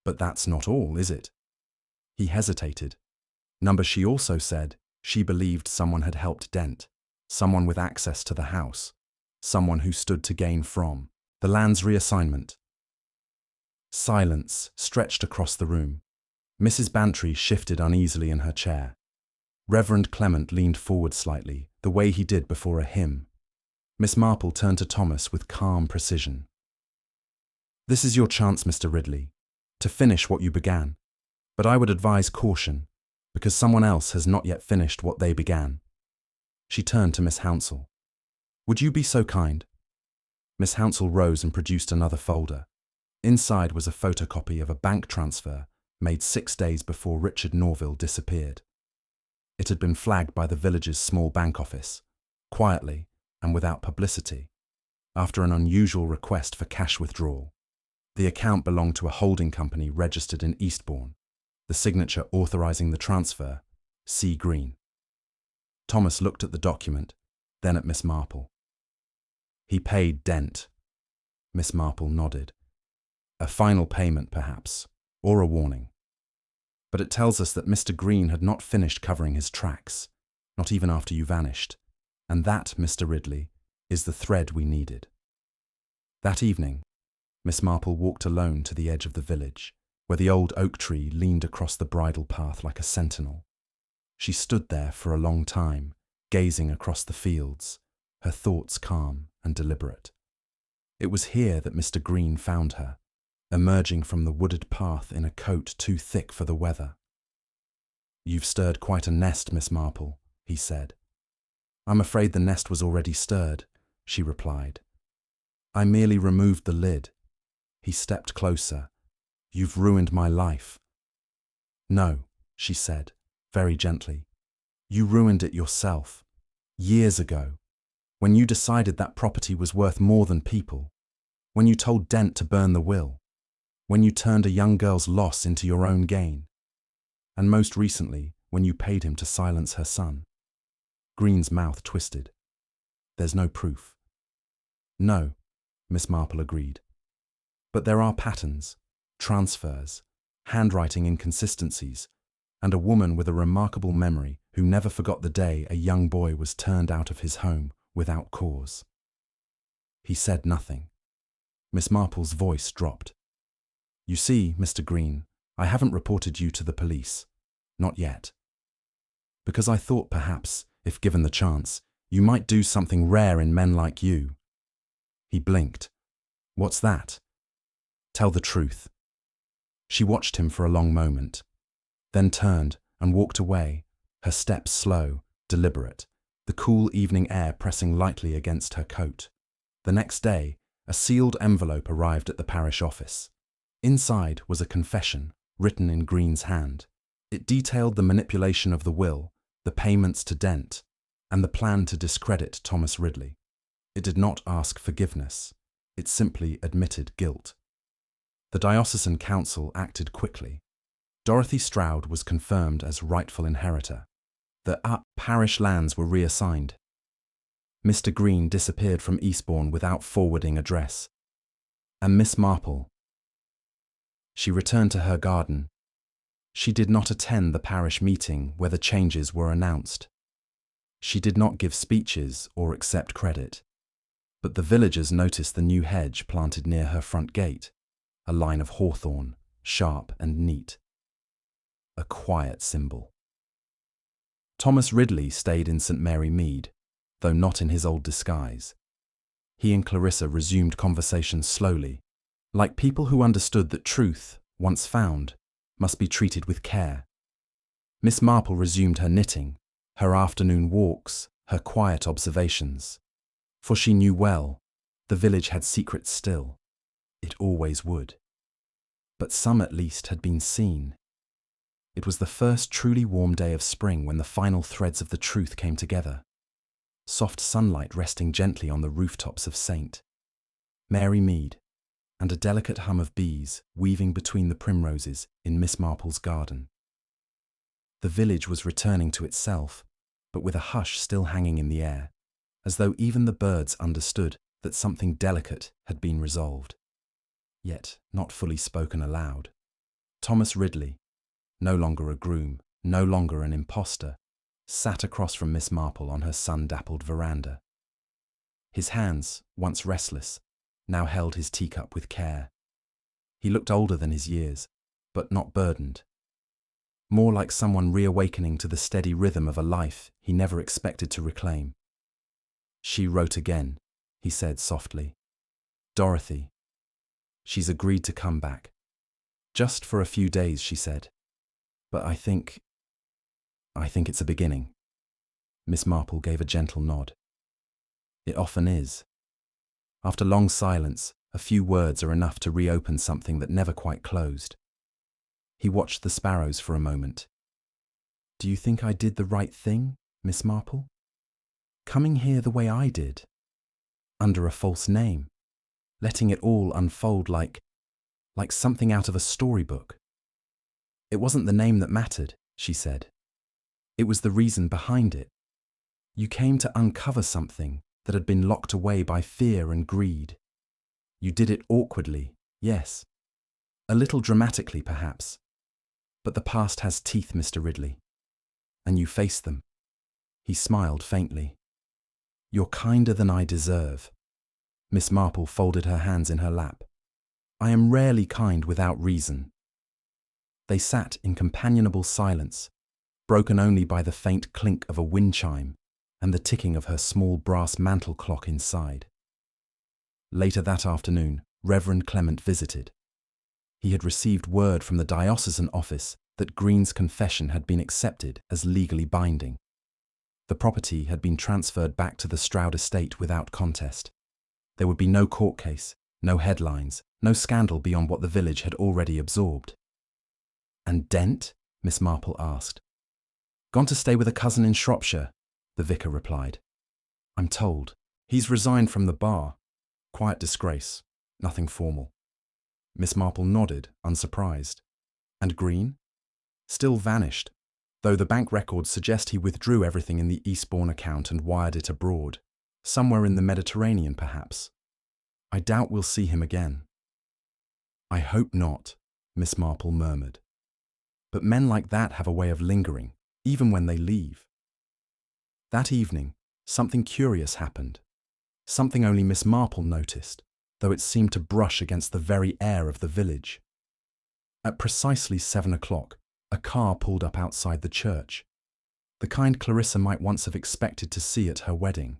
"But that's not all, is it?" He hesitated. She also said she believed someone had helped Dent, someone with access to the house, someone who stood to gain from the land's reassignment. Silence stretched across the room. Mrs. Bantry shifted uneasily in her chair. Reverend Clement leaned forward slightly, the way he did before a hymn. Miss Marple turned to Thomas with calm precision. "This is your chance, Mr. Ridley, to finish what you began. But I would advise caution, because someone else has not yet finished what they began." She turned to Miss Hounsell. "Would you be so kind?" Miss Hounsell rose and produced another folder. Inside was a photocopy of a bank transfer made 6 days before Richard Norville disappeared. It had been flagged by the village's small bank office, quietly and without publicity, after an unusual request for cash withdrawal. The account belonged to a holding company registered in Eastbourne, the signature authorizing the transfer, C. Green. Thomas looked at the document, then at Miss Marple. "He paid Dent." Miss Marple nodded. "A final payment, perhaps, or a warning. But it tells us that Mr. Green had not finished covering his tracks, not even after you vanished, and that, Mr. Ridley, is the thread we needed." That evening, Miss Marple walked alone to the edge of the village, where the old oak tree leaned across the bridle path like a sentinel. She stood there for a long time, gazing across the fields, her thoughts calm and deliberate. It was here that Mr. Green found her, emerging from the wooded path in a coat too thick for the weather. "You've stirred quite a nest, Miss Marple," he said. "I'm afraid the nest was already stirred," she replied. "I merely removed the lid." He stepped closer. "You've ruined my life." "No," she said, very gently. "You ruined it yourself. Years ago, when you decided that property was worth more than people, when you told Dent to burn the will, when you turned a young girl's loss into your own gain, and most recently, when you paid him to silence her son." Green's mouth twisted. "There's no proof." "No," Miss Marple agreed. "But there are patterns, transfers, handwriting inconsistencies, and a woman with a remarkable memory who never forgot the day a young boy was turned out of his home without cause." He said nothing. Miss Marple's voice dropped. "You see, Mr. Green, I haven't reported you to the police. Not yet. Because I thought perhaps, if given the chance, you might do something rare in men like you." He blinked. "What's that?" "Tell the truth." She watched him for a long moment, then turned and walked away, her steps slow, deliberate, the cool evening air pressing lightly against her coat. The next day, a sealed envelope arrived at the parish office. Inside was a confession, written in Green's hand, It detailed the manipulation of the will, the payments to Dent, and the plan to discredit Thomas Ridley. It did not ask forgiveness. It simply admitted guilt. The diocesan council acted quickly. Dorothy Stroud was confirmed as rightful inheritor. The parish lands were reassigned. Mr. Green disappeared from Eastbourne without forwarding address. And Miss Marple. She returned to her garden. She did not attend the parish meeting where the changes were announced. She did not give speeches or accept credit. But the villagers noticed the new hedge planted near her front gate, a line of hawthorn, sharp and neat. A quiet symbol. Thomas Ridley stayed in St. Mary Mead, though not in his old disguise. He and Clarissa resumed conversations slowly, like people who understood that truth, once found, must be treated with care. Miss Marple resumed her knitting, her afternoon walks, her quiet observations. For she knew well, the village had secrets still. It always would. But some at least had been seen. It was the first truly warm day of spring when the final threads of the truth came together. Soft sunlight resting gently on the rooftops of St. Mary Mead, and a delicate hum of bees weaving between the primroses in Miss Marple's garden. The village was returning to itself, but with a hush still hanging in the air, as though even the birds understood that something delicate had been resolved, yet not fully spoken aloud. Thomas Ridley, no longer a groom, no longer an impostor, sat across from Miss Marple on her sun-dappled veranda. His hands, once restless, now held his teacup with care. He looked older than his years, but not burdened. More like someone reawakening to the steady rhythm of a life he never expected to reclaim. She wrote again, he said softly. Dorothy. She's agreed to come back. Just for a few days, she said. But I think it's a beginning. Miss Marple gave a gentle nod. It often is. After long silence, a few words are enough to reopen something that never quite closed. He watched the sparrows for a moment. Do you think I did the right thing, Miss Marple? Coming here the way I did, under a false name, letting it all unfold like something out of a storybook. It wasn't the name that mattered, she said. It was the reason behind it. You came to uncover something that had been locked away by fear and greed. You did it awkwardly, yes. A little dramatically, perhaps. But the past has teeth, Mr. Ridley. And you faced them. He smiled faintly. You're kinder than I deserve. Miss Marple folded her hands in her lap. I am rarely kind without reason. They sat in companionable silence, broken only by the faint clink of a wind chime and the ticking of her small brass mantel clock inside. Later that afternoon, Reverend Clement visited. He had received word from the diocesan office that Green's confession had been accepted as legally binding. The property had been transferred back to the Stroud estate without contest. There would be no court case, no headlines, no scandal beyond what the village had already absorbed. And Dent? Miss Marple asked. Gone to stay with a cousin in Shropshire, the vicar replied. I'm told. He's resigned from the bar. Quiet disgrace, nothing formal. Miss Marple nodded, unsurprised. And Green? Still vanished, though the bank records suggest he withdrew everything in the Eastbourne account and wired it abroad, somewhere in the Mediterranean perhaps. I doubt we'll see him again. I hope not, Miss Marple murmured. But men like that have a way of lingering, even when they leave. That evening, something curious happened. Something only Miss Marple noticed, though it seemed to brush against the very air of the village. At precisely 7 o'clock, a car pulled up outside the church, the kind Clarissa might once have expected to see at her wedding.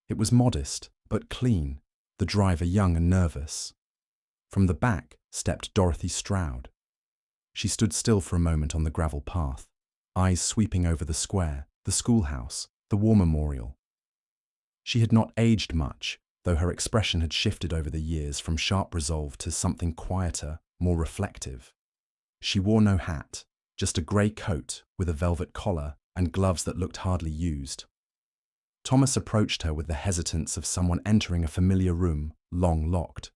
It was modest, but clean, the driver young and nervous. From the back stepped Dorothy Stroud. She stood still for a moment on the gravel path, eyes sweeping over the square, the schoolhouse, the war memorial. She had not aged much, though her expression had shifted over the years from sharp resolve to something quieter, more reflective. She wore no hat, just a grey coat with a velvet collar and gloves that looked hardly used. Thomas approached her with the hesitance of someone entering a familiar room, long locked.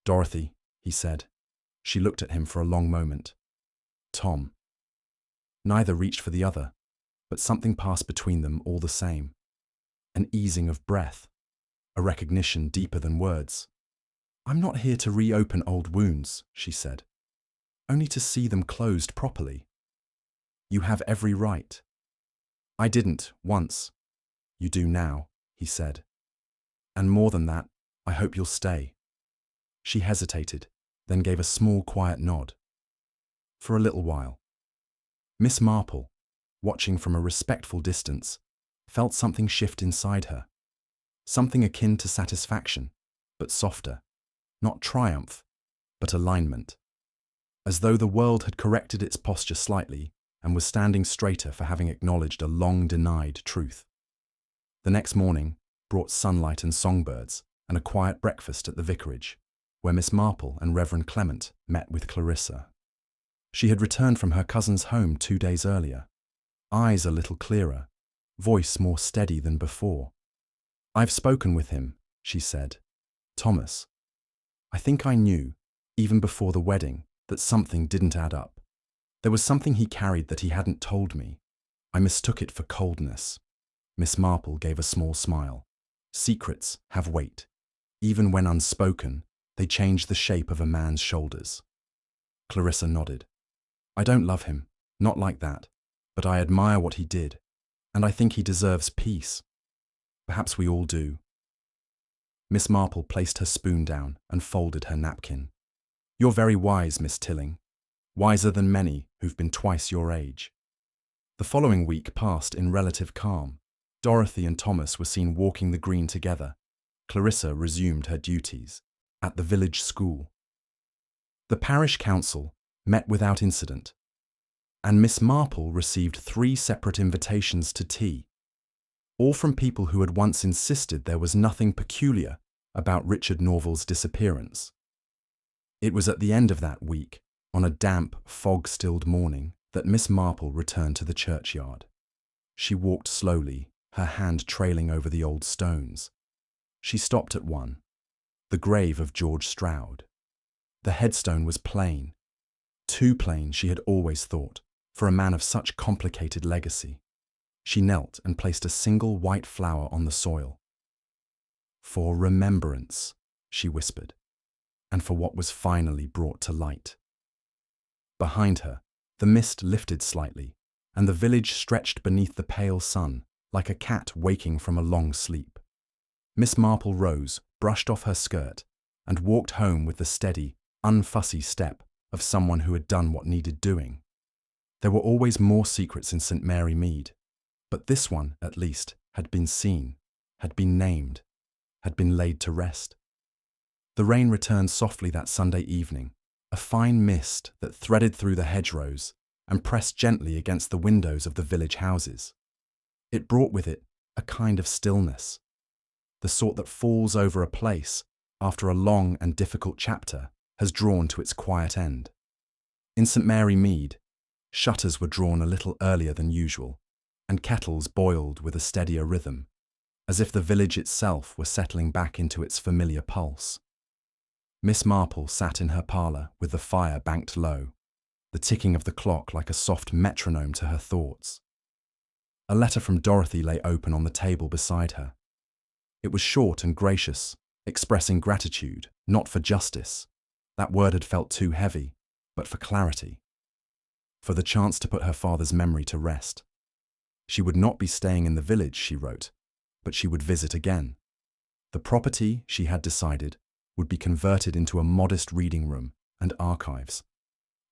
"Dorothy," he said. She looked at him for a long moment. "Tom." Neither reached for the other, but something passed between them all the same. An easing of breath, a recognition deeper than words. "I'm not here to reopen old wounds," she said. "Only to see them closed properly." "You have every right." "I didn't, once." "You do now," he said. "And more than that, I hope you'll stay." She hesitated, then gave a small, quiet nod. For a little while. Miss Marple, watching from a respectful distance, felt something shift inside her. Something akin to satisfaction, but softer. Not triumph, but alignment. As though the world had corrected its posture slightly and was standing straighter for having acknowledged a long-denied truth. The next morning brought sunlight and songbirds and a quiet breakfast at the vicarage, where Miss Marple and Reverend Clement met with Clarissa. She had returned from her cousin's home 2 days earlier, eyes a little clearer, voice more steady than before. "I've spoken with him," she said. "Thomas. I think I knew, even before the wedding, that something didn't add up. There was something he carried that he hadn't told me. I mistook it for coldness." Miss Marple gave a small smile. "Secrets have weight. Even when unspoken, they change the shape of a man's shoulders." Clarissa nodded. "I don't love him, not like that, but I admire what he did, and I think he deserves peace. Perhaps we all do." Miss Marple placed her spoon down and folded her napkin. "You're very wise, Miss Tilling. Wiser than many who've been twice your age." The following week passed in relative calm. Dorothy and Thomas were seen walking the green together. Clarissa resumed her duties at the village school. The parish council met without incident, and Miss Marple received 3 separate invitations to tea, all from people who had once insisted there was nothing peculiar about Richard Norval's disappearance. It was at the end of that week, on a damp, fog-stilled morning, that Miss Marple returned to the churchyard. She walked slowly, her hand trailing over the old stones. She stopped at one, the grave of George Stroud. The headstone was plain, too plain, she had always thought, for a man of such complicated legacy. She knelt and placed a single white flower on the soil. "For remembrance," she whispered, "and for what was finally brought to light." Behind her, the mist lifted slightly, and the village stretched beneath the pale sun, like a cat waking from a long sleep. Miss Marple rose, brushed off her skirt, and walked home with the steady, unfussy step of someone who had done what needed doing. There were always more secrets in St. Mary Mead, but this one, at least, had been seen, had been named, had been laid to rest. The rain returned softly that Sunday evening, a fine mist that threaded through the hedgerows and pressed gently against the windows of the village houses. It brought with it a kind of stillness, the sort that falls over a place after a long and difficult chapter has drawn to its quiet end. In St. Mary Mead, shutters were drawn a little earlier than usual, and kettles boiled with a steadier rhythm, as if the village itself were settling back into its familiar pulse. Miss Marple sat in her parlour with the fire banked low, the ticking of the clock like a soft metronome to her thoughts. A letter from Dorothy lay open on the table beside her. It was short and gracious, expressing gratitude, not for justice. That word had felt too heavy, but for clarity. For the chance to put her father's memory to rest. She would not be staying in the village, she wrote, but she would visit again. The property, she had decided, would be converted into a modest reading room and archives,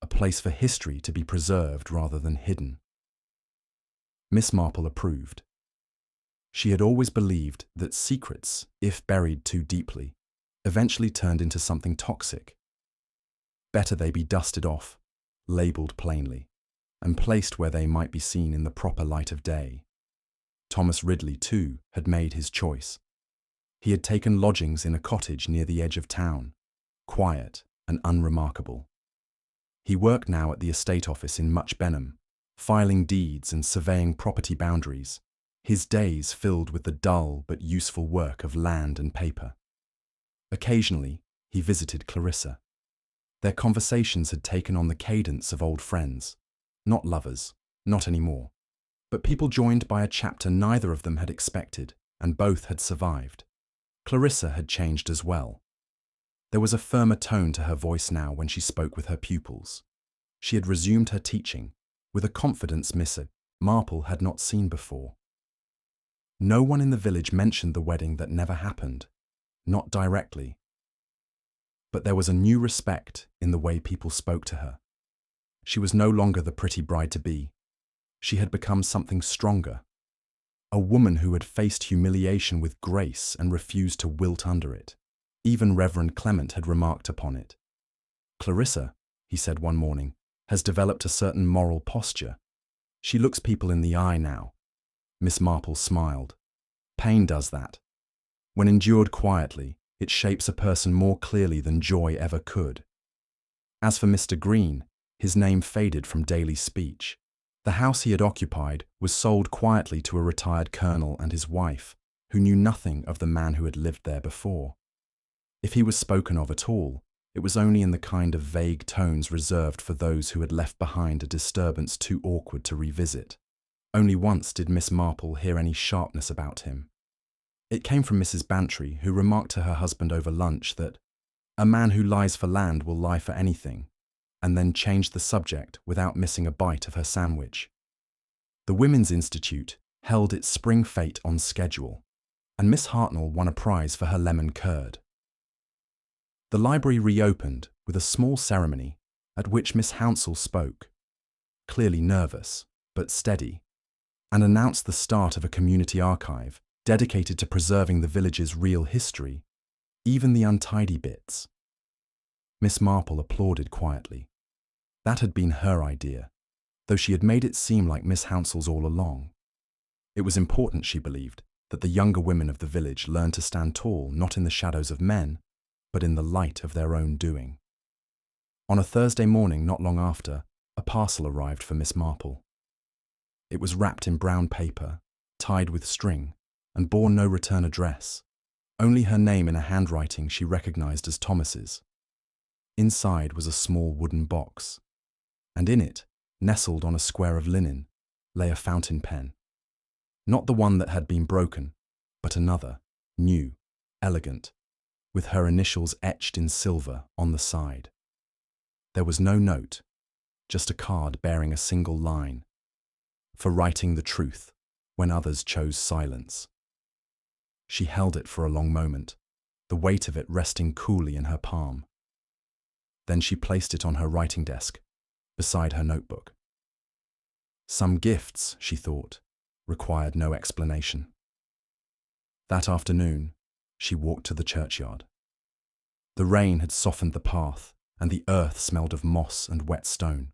a place for history to be preserved rather than hidden. Miss Marple approved. She had always believed that secrets, if buried too deeply, eventually turned into something toxic. Better they be dusted off, labelled plainly, and placed where they might be seen in the proper light of day. Thomas Ridley, too, had made his choice. He had taken lodgings in a cottage near the edge of town, quiet and unremarkable. He worked now at the estate office in Much Benham, filing deeds and surveying property boundaries, his days filled with the dull but useful work of land and paper. Occasionally, he visited Clarissa. Their conversations had taken on the cadence of old friends, not lovers, not anymore, but people joined by a chapter neither of them had expected, and both had survived. Clarissa had changed as well. There was a firmer tone to her voice now when she spoke with her pupils. She had resumed her teaching, with a confidence Miss Marple had not seen before. No one in the village mentioned the wedding that never happened, not directly. But there was a new respect in the way people spoke to her. She was no longer the pretty bride-to-be. She had become something stronger, a woman who had faced humiliation with grace and refused to wilt under it. Even Reverend Clement had remarked upon it. "Clarissa," he said one morning, "has developed a certain moral posture. She looks people in the eye now." Miss Marple smiled. "Pain does that. When endured quietly, it shapes a person more clearly than joy ever could." As for Mr. Green, his name faded from daily speech. The house he had occupied was sold quietly to a retired colonel and his wife, who knew nothing of the man who had lived there before. If he was spoken of at all, it was only in the kind of vague tones reserved for those who had left behind a disturbance too awkward to revisit. Only once did Miss Marple hear any sharpness about him. It came from Mrs. Bantry, who remarked to her husband over lunch that a man who lies for land will lie for anything, and then changed the subject without missing a bite of her sandwich. The Women's Institute held its spring fete on schedule, and Miss Hartnell won a prize for her lemon curd. The library reopened with a small ceremony at which Miss Hounsell spoke, clearly nervous but steady, and announced the start of a community archive dedicated to preserving the village's real history, even the untidy bits. Miss Marple applauded quietly. That had been her idea, though she had made it seem like Miss Hounsell's all along. It was important, she believed, that the younger women of the village learn to stand tall not in the shadows of men, but in the light of their own doing. On a Thursday morning not long after, a parcel arrived for Miss Marple. It was wrapped in brown paper, tied with string, and bore no return address, only her name in a handwriting she recognized as Thomas's. Inside was a small wooden box, and in it, nestled on a square of linen, lay a fountain pen. Not the one that had been broken, but another, new, elegant, with her initials etched in silver on the side. There was no note, just a card bearing a single line, "For writing the truth when others chose silence." She held it for a long moment, the weight of it resting coolly in her palm. Then she placed it on her writing desk, beside her notebook. Some gifts, she thought, required no explanation. That afternoon, she walked to the churchyard. The rain had softened the path, and the earth smelled of moss and wet stone.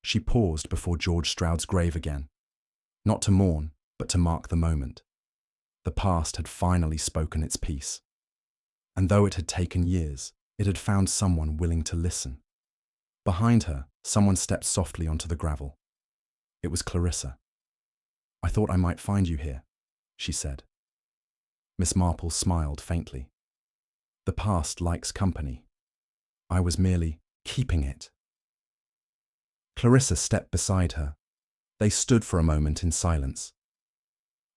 She paused before George Stroud's grave again, not to mourn, but to mark the moment. The past had finally spoken its piece, and though it had taken years, it had found someone willing to listen. Behind her, someone stepped softly onto the gravel. It was Clarissa. "I thought I might find you here," she said. Miss Marple smiled faintly. "The past likes company. I was merely keeping it." Clarissa stepped beside her. They stood for a moment in silence.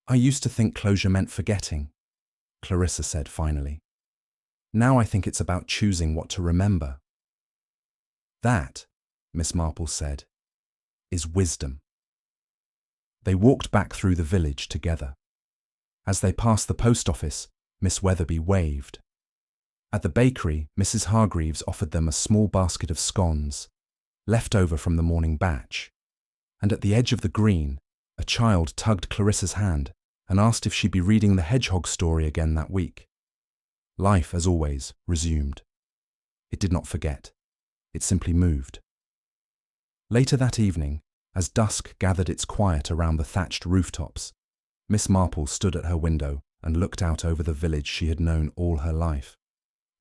"I used to think closure meant forgetting," Clarissa said finally. "Now I think it's about choosing what to remember." "That," Miss Marple said, "is wisdom." They walked back through the village together. As they passed the post office, Miss Weatherby waved. At the bakery, Mrs. Hargreaves offered them a small basket of scones, left over from the morning batch, and at the edge of the green, a child tugged Clarissa's hand and asked if she'd be reading the hedgehog story again that week. Life, as always, resumed. It did not forget. It simply moved. Later that evening, as dusk gathered its quiet around the thatched rooftops, Miss Marple stood at her window and looked out over the village she had known all her life,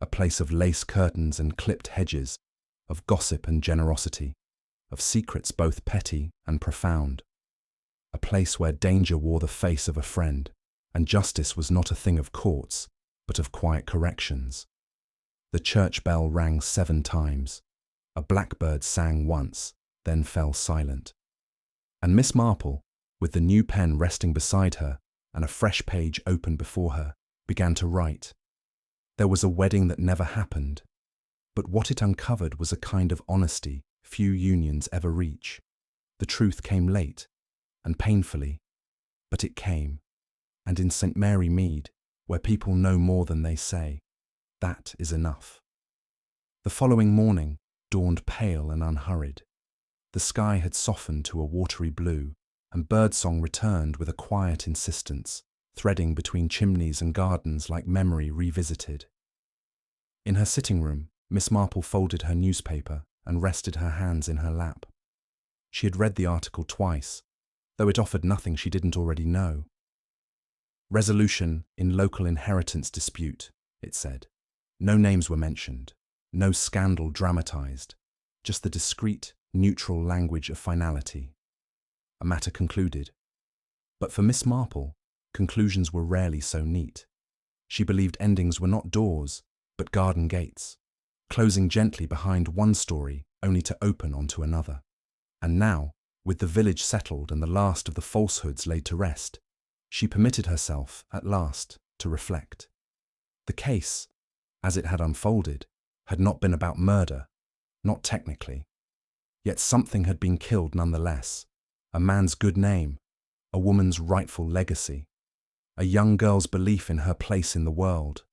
a place of lace curtains and clipped hedges, of gossip and generosity, of secrets both petty and profound. A place where danger wore the face of a friend, and justice was not a thing of courts, but of quiet corrections. The church bell rang 7 times. A blackbird sang once, then fell silent. And Miss Marple, with the new pen resting beside her and a fresh page open before her, began to write. There was a wedding that never happened, but what it uncovered was a kind of honesty few unions ever reach. The truth came late and painfully, but it came, and in St. Mary Mead, where people know more than they say, that is enough. The following morning dawned pale and unhurried. The sky had softened to a watery blue, and birdsong returned with a quiet insistence, threading between chimneys and gardens like memory revisited. In her sitting room, Miss Marple folded her newspaper and rested her hands in her lap. She had read the article twice, though it offered nothing she didn't already know. Resolution in local inheritance dispute, it said. No names were mentioned, no scandal dramatized, just the discreet, neutral language of finality. A matter concluded. But for Miss Marple, conclusions were rarely so neat. She believed endings were not doors, but garden gates, closing gently behind one story only to open onto another. And now, with the village settled and the last of the falsehoods laid to rest, she permitted herself, at last, to reflect. The case, as it had unfolded, had not been about murder, not technically. Yet something had been killed nonetheless. A man's good name, a woman's rightful legacy, a young girl's belief in her place in the world.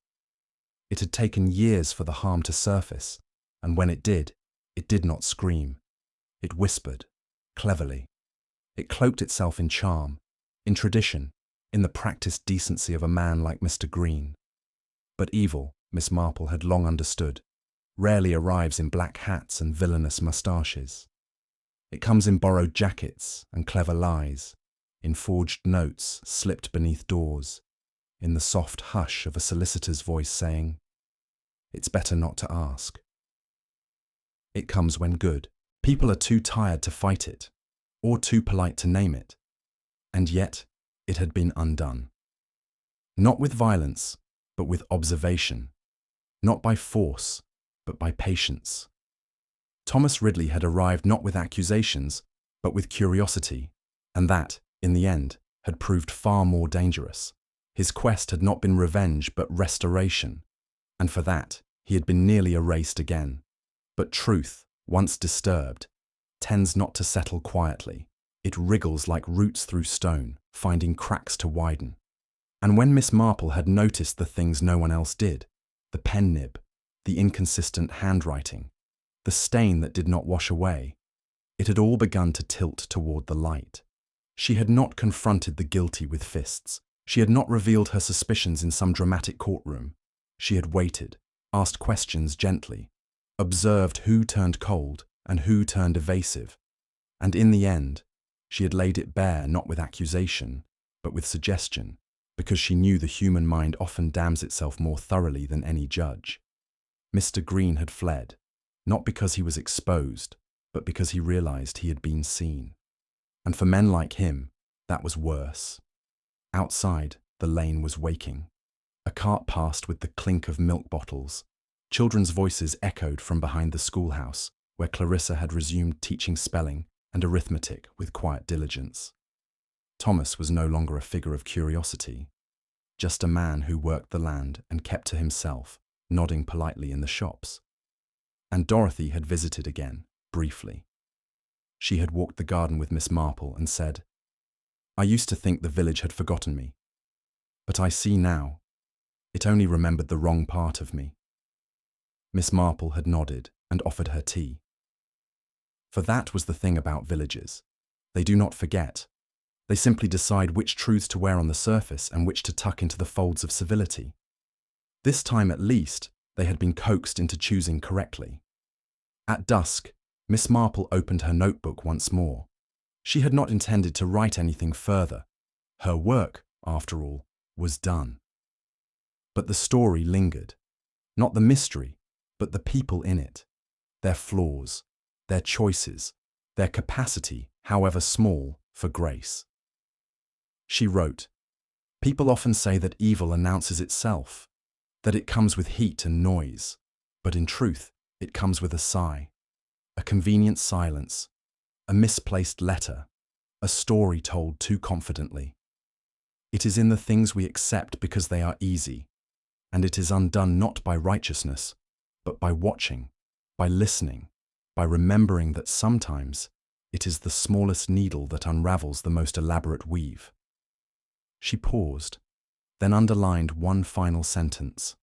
It had taken years for the harm to surface, and when it did not scream. It whispered, cleverly. It cloaked itself in charm, in tradition, in the practiced decency of a man like Mr. Green. But evil, Miss Marple had long understood, rarely arrives in black hats and villainous moustaches. It comes in borrowed jackets and clever lies, in forged notes slipped beneath doors, in the soft hush of a solicitor's voice saying, "It's better not to ask." It comes when good. People are too tired to fight it, or too polite to name it, and yet it had been undone. Not with violence, but with observation. Not by force, but by patience. Thomas Ridley had arrived not with accusations, but with curiosity, and that, in the end, had proved far more dangerous. His quest had not been revenge, but restoration, and for that he had been nearly erased again. But truth, once disturbed, tends not to settle quietly. It wriggles like roots through stone, finding cracks to widen. And when Miss Marple had noticed the things no one else did, the pen nib, the inconsistent handwriting, the stain that did not wash away, it had all begun to tilt toward the light. She had not confronted the guilty with fists. She had not revealed her suspicions in some dramatic courtroom. She had waited, asked questions gently, observed who turned cold and who turned evasive, and in the end, she had laid it bare not with accusation, but with suggestion, because she knew the human mind often damns itself more thoroughly than any judge. Mr. Green had fled, not because he was exposed, but because he realized he had been seen. And for men like him, that was worse. Outside, the lane was waking. A cart passed with the clink of milk bottles. Children's voices echoed from behind the schoolhouse, where Clarissa had resumed teaching spelling and arithmetic with quiet diligence. Thomas was no longer a figure of curiosity, just a man who worked the land and kept to himself, nodding politely in the shops. And Dorothy had visited again, briefly. She had walked the garden with Miss Marple and said, "I used to think the village had forgotten me, but I see now, it only remembered the wrong part of me." Miss Marple had nodded and offered her tea. For that was the thing about villages. They do not forget. They simply decide which truths to wear on the surface and which to tuck into the folds of civility. This time at least, they had been coaxed into choosing correctly. At dusk, Miss Marple opened her notebook once more. She had not intended to write anything further. Her work, after all, was done. But the story lingered. Not the mystery, but the people in it. their flaws, their choices, their capacity, however small, for grace. She wrote, "People often say that evil announces itself, that it comes with heat and noise, but in truth, it comes with a sigh, a convenient silence, a misplaced letter, a story told too confidently. It is in the things we accept because they are easy, and it is undone not by righteousness, but by watching, by listening, by remembering that sometimes it is the smallest needle that unravels the most elaborate weave." She paused, then underlined one final sentence.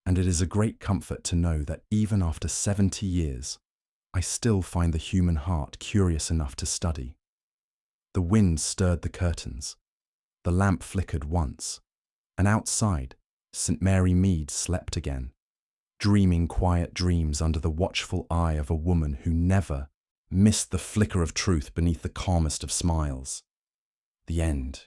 "And it is a great comfort to know that even after 70 years, I still find the human heart curious enough to study." The wind stirred the curtains. The lamp flickered once, and outside, St. Mary Mead slept again, dreaming quiet dreams under the watchful eye of a woman who never missed the flicker of truth beneath the calmest of smiles. The end.